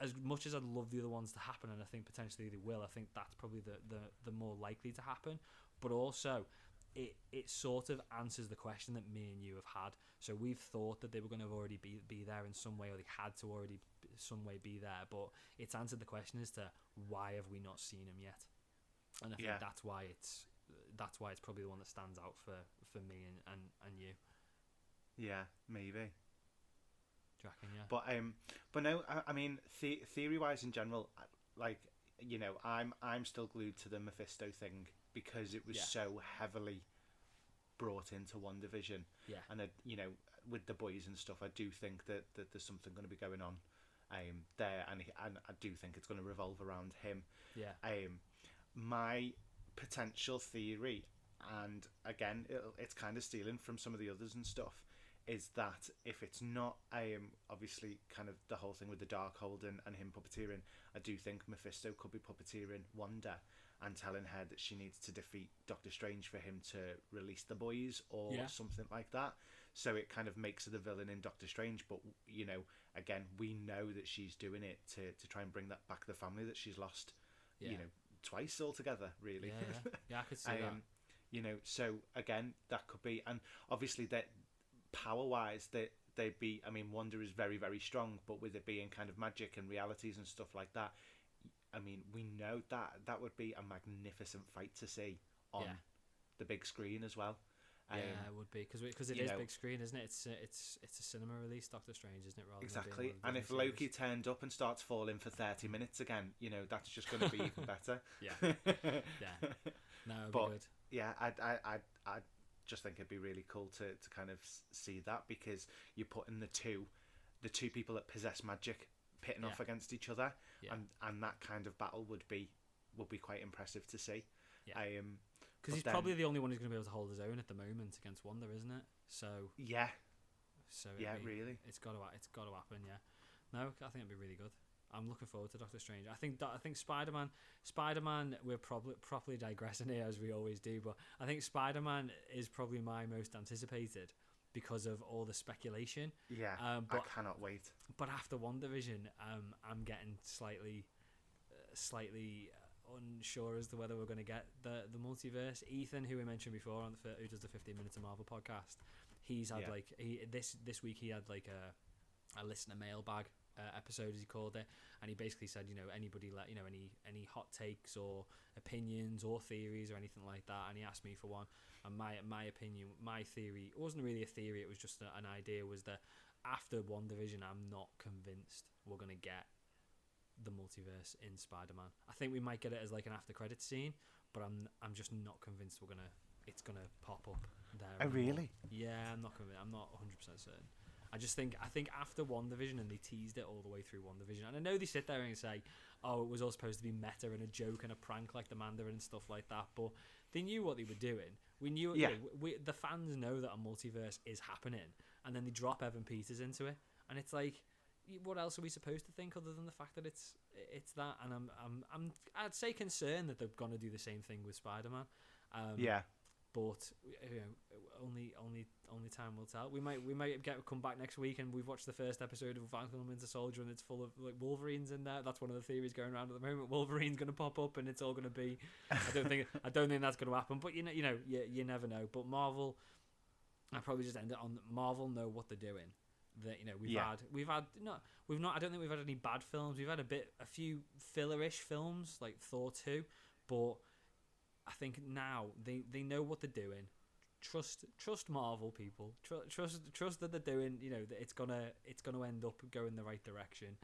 As much as I'd love the other ones to happen, and I think potentially they will, I think that's probably the more likely to happen. But also, it sort of answers the question that me and you have had. So we've thought that they were going to already be there in some way, or they had to already some way be there. But it's answered the question as to why have we not seen them yet? And I think that's why it's probably the one that stands out for me and you. Yeah, maybe. Yeah. But no, I mean, theory-wise in general, I'm still glued to the Mephisto thing because it was so heavily brought into Wandavision. Yeah. And with the boys and stuff, I do think that there's something going to be going on there, and I do think it's going to revolve around him. Yeah. My potential theory, and again, it's kind of stealing from some of the others and stuff, is that if it's not obviously kind of the whole thing with the Darkhold and him puppeteering, I do think Mephisto could be puppeteering Wanda and telling her that she needs to defeat Doctor Strange for him to release the boys or something like that. So it kind of makes her the villain in Doctor Strange, but again, we know that she's doing it to try and bring that back the family that she's lost twice altogether, really. Yeah, I could see that. So again, that could be, and obviously that power-wise, they'd be. I mean, Wanda is very, very strong, but with it being kind of magic and realities and stuff like that, I mean, we know that would be a magnificent fight to see on Yeah. the big screen as well. Yeah, it would be because it you is know, big screen, isn't it? It's a cinema release, Doctor Strange, isn't it? Rather exactly. than being one And of if the Loki series. turned up and starts falling for 30 minutes again, that's just going to be even better. Yeah, yeah. No, it'd But be good. yeah, I just think it'd be really cool to kind of see that, because you're putting the two people that possess magic pitting off against each other, Yeah. and that kind of battle would be quite impressive to see. Yeah. but Because he's then- probably the only one who's going to be able to hold his own at the moment against Wanda, isn't it? So yeah, it'd be- really. it's got to happen. Yeah. No, I think it'd be really good. I'm looking forward to Doctor Strange. I think Spider-Man. We're probably properly digressing here as we always do, but I think Spider-Man is probably my most anticipated because of all the speculation. Yeah, but I cannot wait. But after WandaVision, I'm getting slightly unsure as to whether we're going to get the multiverse. Ethan, who we mentioned before, who does the 15 Minutes of Marvel podcast, he's had this week he had like a listener mailbag episode, as he called it, and he basically said, anybody any hot takes or opinions or theories or anything like that, and he asked me for one. And my opinion, my theory, it wasn't really a theory, it was just an idea, was that after WandaVision, I'm not convinced we're going to get the multiverse in Spider-Man. I think we might get it as like an after credits scene, but I'm just not convinced it's gonna pop up there. Oh, really? Yeah, I'm not convinced. I'm not 100% certain. I think after WandaVision, and they teased it all the way through WandaVision, and I know they sit there and say, oh, it was all supposed to be meta and a joke and a prank like the Mandarin and stuff like that, but they knew what they were doing. We knew, the fans know that a multiverse is happening, and then they drop Evan Peters into it, and it's like, what else are we supposed to think other than the fact that it's that? And I'd say concerned that they're gonna do the same thing with Spider-Man. But only time will tell. We might come back next week and we've watched the first episode of Falcon and Winter Soldier and it's full of like Wolverines in there. That's one of the theories going around at the moment. Wolverine's gonna pop up and it's all gonna be. I don't think that's gonna happen. But you never know. But Marvel, I probably just end it on Marvel know what they're doing. That we've had I don't think we've had any bad films. We've had a few filler-ish films like Thor 2, but I think now they know what they're doing. Trust Marvel, people. Trust that they're doing. That it's gonna end up going the right direction.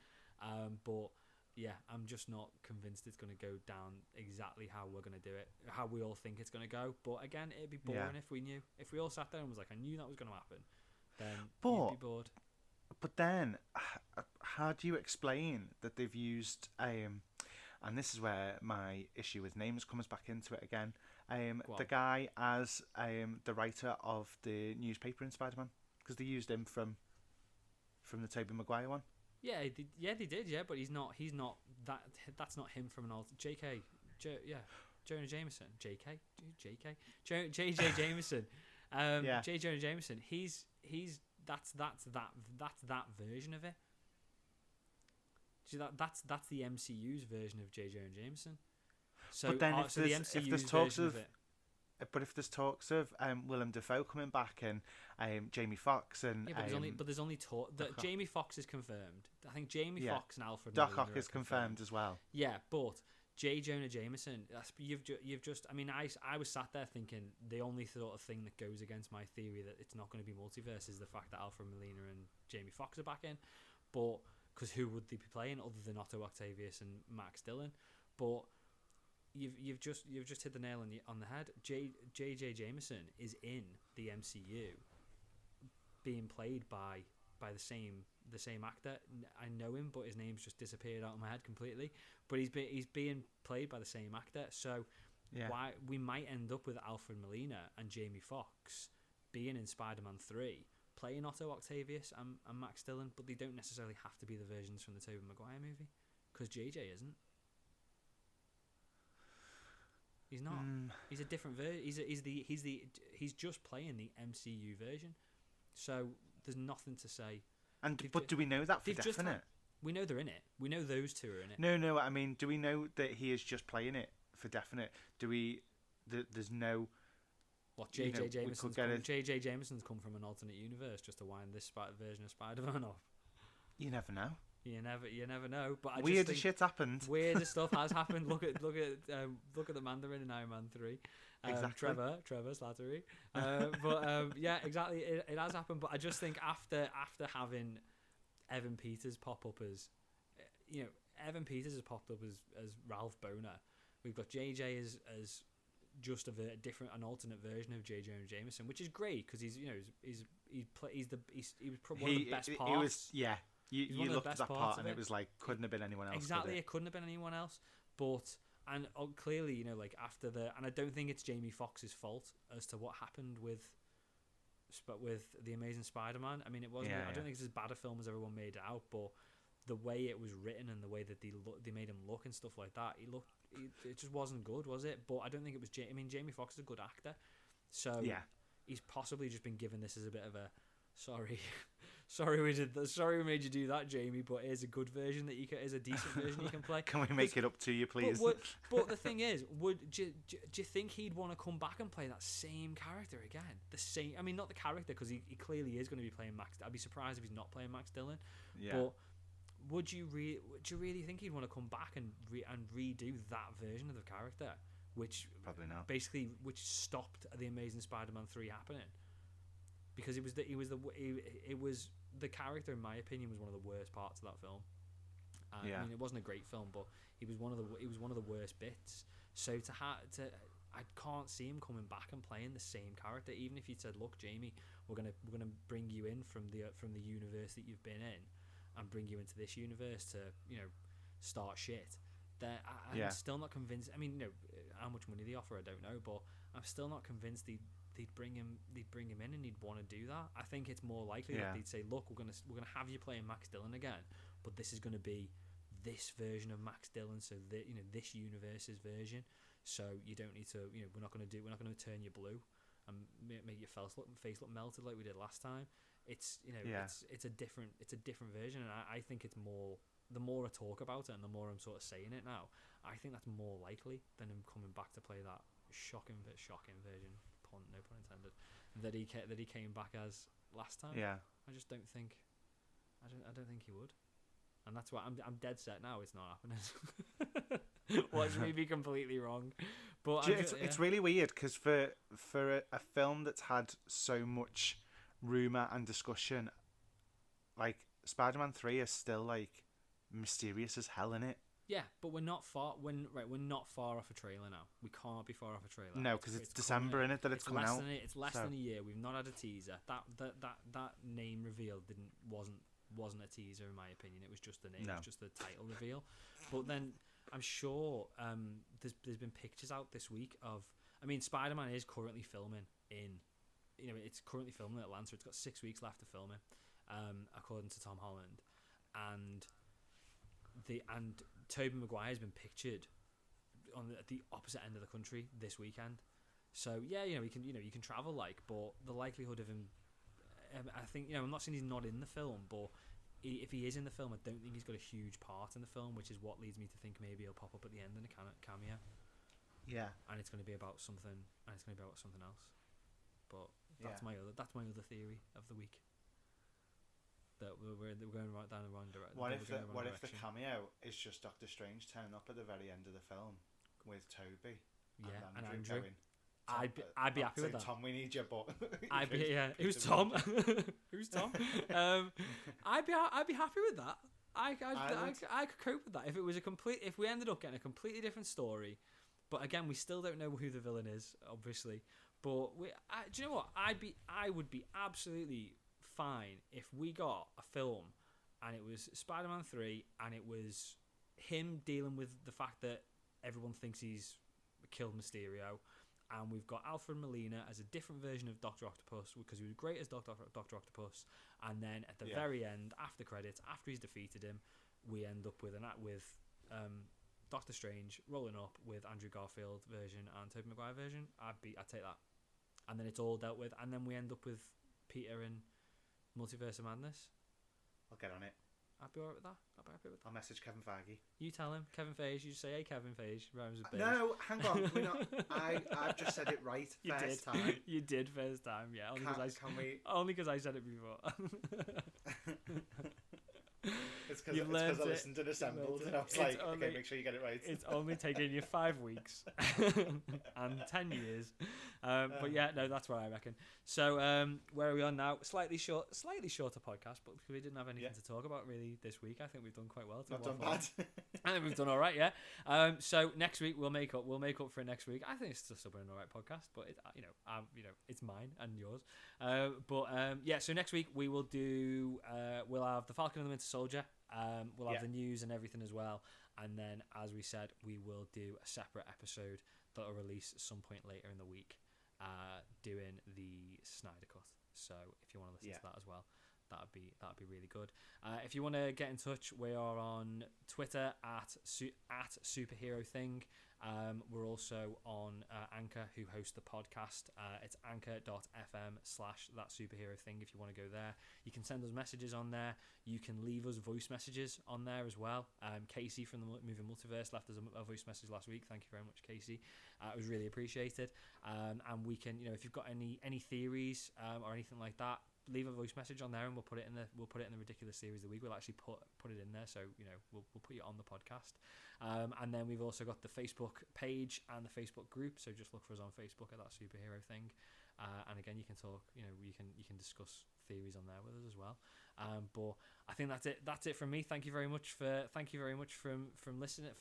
But yeah, I'm just not convinced it's gonna go down exactly how we're gonna do it, how we all think it's gonna go. But again, it'd be boring if we knew. If we all sat there and was like, I knew that was gonna happen. Then you'd be bored. But then, how do you explain that they've used and this is where my issue with names comes back into it again. The guy as the writer of the newspaper in Spider-Man, because they used him from the Tobey Maguire one. Yeah, they did. Yeah, but he's not that. That's not him from an old J.K. Jonah Jameson. J.K. J.J. Jameson. J. Jonah Jameson. He's that's that version of it. See, that's the MCU's version of J. Jonah Jameson. So, but then if there's talks of it. But if there's talks of Willem Dafoe coming back and Jamie Foxx and but there's only talk that Jamie Foxx is confirmed. I think Jamie Foxx and Alfred Doc Ock is confirmed as well. Yeah, but J. Jonah Jameson, you've just. I mean, I was sat there thinking the only sort of thing that goes against my theory that it's not going to be multiverse is the fact that Alfred Molina and Jamie Foxx are back in, but because who would they be playing other than Otto Octavius and Max Dillon? But you've just hit the nail on the head. J.J. Jameson is in the MCU, being played by the same actor. I know him, but his name's just disappeared out of my head completely. But he's being played by the same actor, so why we might end up with Alfred Molina and Jamie Foxx being in Spider-Man 3, playing Otto Octavius and Max Dillon, but they don't necessarily have to be the versions from the Tobey Maguire movie, because JJ isn't. He's not. He's a different version. He's just playing the MCU version, so there's nothing to say. But do we know that for definite? We know they're in it. We know those two are in it. No. I mean, do we know that he is just playing it for definite? Do we? There's no. What J.J. Jameson's come from an alternate universe just to wind this version of Spider-Man off. You never know. You never know. But I weird just think shit happened. Weird stuff has happened. Look at the Mandarin in Iron Man 3. Exactly. Trevor Slattery. But yeah, exactly. It has happened. But I just think after having Evan Peters pop up as, Evan Peters has popped up as Ralph Boner. We've got JJ as just an alternate version of J. Jonah Jameson, which is great because he was probably one of the best parts. You looked at that part and it was like couldn't have been anyone else. Exactly, it couldn't have been anyone else. But clearly, like after and I don't think it's Jamie Foxx's fault as to what happened with the Amazing Spider-Man. I mean, it wasn't. I don't think it's as bad a film as everyone made it out, but the way it was written and the way that they made him look and stuff like that, it just wasn't good, was it? But I don't think it was. Jamie Foxx is a good actor, so he's possibly just been given this as a bit of a sorry we did that. Sorry we made you do that, Jamie. But here's a good version here's a decent version you can play. Can we make it up to you, please? But the thing is, do you think he'd want to come back and play that same character again? The same. I mean, not the character because he clearly is going to be playing Max. I'd be surprised if he's not playing Max Dillon. Yeah. But would you really think he'd want to come back and redo that version of the character, which probably not. Basically, which stopped the Amazing Spider-Man 3 happening, because it was the character, in my opinion, was one of the worst parts of that film. I mean, it wasn't a great film, but he was one of the worst bits. So I can't see him coming back and playing the same character, even if you said, "Look, Jamie, we're gonna bring you in from the universe that you've been in, and bring you into this universe to start shit." I'm still not convinced. I mean, how much money they offer, I don't know, but I'm still not convinced they'd bring him in and he'd want to do that. I think it's more likely that they'd say, "Look, we're gonna have you playing Max Dillon again, but this is gonna be this version of Max Dillon, so that this universe's version. So you don't need to, we're not gonna turn you blue and make your face look melted like we did last time. It's it's a different version, and I think it's more. The more I talk about it and the more I'm sort of saying it now, I think that's more likely than him coming back to play that shocking version, no pun intended, that he came back as last time. Yeah. I just don't think. I don't think he would, and that's why I'm dead set now. It's not happening. Watch me be completely wrong, but it's really weird because for a film that's had so much rumor and discussion, like Spider-Man 3 is still like mysterious as hell in it. Yeah, but we're not far. We're not far off a trailer now. We can't be far off a trailer. No, because it's December in it that it's coming out. It's less than a year. We've not had a teaser. That name reveal wasn't a teaser in my opinion. It was just the name. No. It was just the title reveal. But then I'm sure there's been pictures out this week of. I mean, Spider-Man is currently filming in. It's currently filming in Atlanta. It's got 6 weeks left of filming, according to Tom Holland, and Tobey Maguire has been pictured at the opposite end of the country this weekend. So yeah, you can travel but the likelihood of him, I think I'm not saying he's not in the film, but if he is in the film, I don't think he's got a huge part in the film, which is what leads me to think maybe he'll pop up at the end in a cameo. Yeah, and it's going to be about something, and it's going to be about something else. But that's my other theory of the week. That we're going right down the wrong direction. What if the cameo is just Doctor Strange turning up at the very end of the film with Toby? And Andrew. Going, I'd be happy with that. Tom, we need you, but Who's Tom? Who's Tom? I'd be happy with that. I could cope with that if it was if we ended up getting a completely different story. But again, we still don't know who the villain is, obviously. But do you know what? I would be absolutely fine if we got a film and it was Spider-Man 3 and it was him dealing with the fact that everyone thinks he's killed Mysterio, and we've got Alfred Molina as a different version of Dr. Octopus because he was great as Dr. Octopus, and then at the very end, after credits, after he's defeated him, we end up with Doctor Strange rolling up with Andrew Garfield version and Tobey Maguire version. I'd take that, and then it's all dealt with, and then we end up with Peter and Multiverse of Madness. I'll get on it. I'd be alright with that. I'd be happy with that. I'll message Kevin Feige. You tell him. Kevin Feige. You say, "Hey, Kevin Feige." Rhymes with beige. No, hang on. We're not. I've just said it right first time. You did first time, yeah. Only because I said it before. It's because You've I learned listened and assembled, and I was like, okay, make sure you get it right. It's only taken you 5 weeks and 10 years. But yeah, no, that's what I reckon. So where are we on now? Slightly shorter podcast, but because we didn't have anything to talk about really this week, I think we've done quite well. Not done bad. I think we've done all right, yeah. So next week we'll make up for it next week. I think it's still been an all right podcast, but it's mine and yours. Yeah. So next week we will do. We'll have the Falcon and the Winter Soldier. We'll have the news and everything as well, and then, as we said, we will do a separate episode that will release at some point later in the week, doing the Snyder Cut. So if you want to listen to that as well, that'd be really good. If you want to get in touch, we are on Twitter at Superhero Thing. We're also on Anchor, who host the podcast. It's anchor.fm/thatsuperhero thing if you want to go there. You can send us messages on there. You can leave us voice messages on there as well. Casey from the Movie Multiverse left us a voice message last week. Thank you very much, Casey. It was really appreciated. And we can, if you've got any theories or anything like that, leave a voice message on there, and we'll put it in the ridiculous series of the week. We'll actually put it in there, so we'll put you on the podcast. And then we've also got the Facebook page and the Facebook group, so just look for us on Facebook at That Superhero Thing. And again, you can talk, you can discuss theories on there with us as well. But I think that's it. That's it from me. Thank you very much from listening.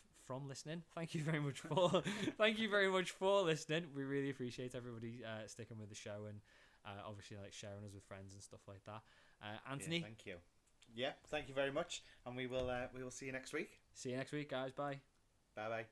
Thank you very much for listening. We really appreciate everybody sticking with the show and obviously sharing us with friends and stuff like that. Anthony, thank you. Yeah, thank you very much, and we will see you next week. See you next week, guys. Bye. Bye.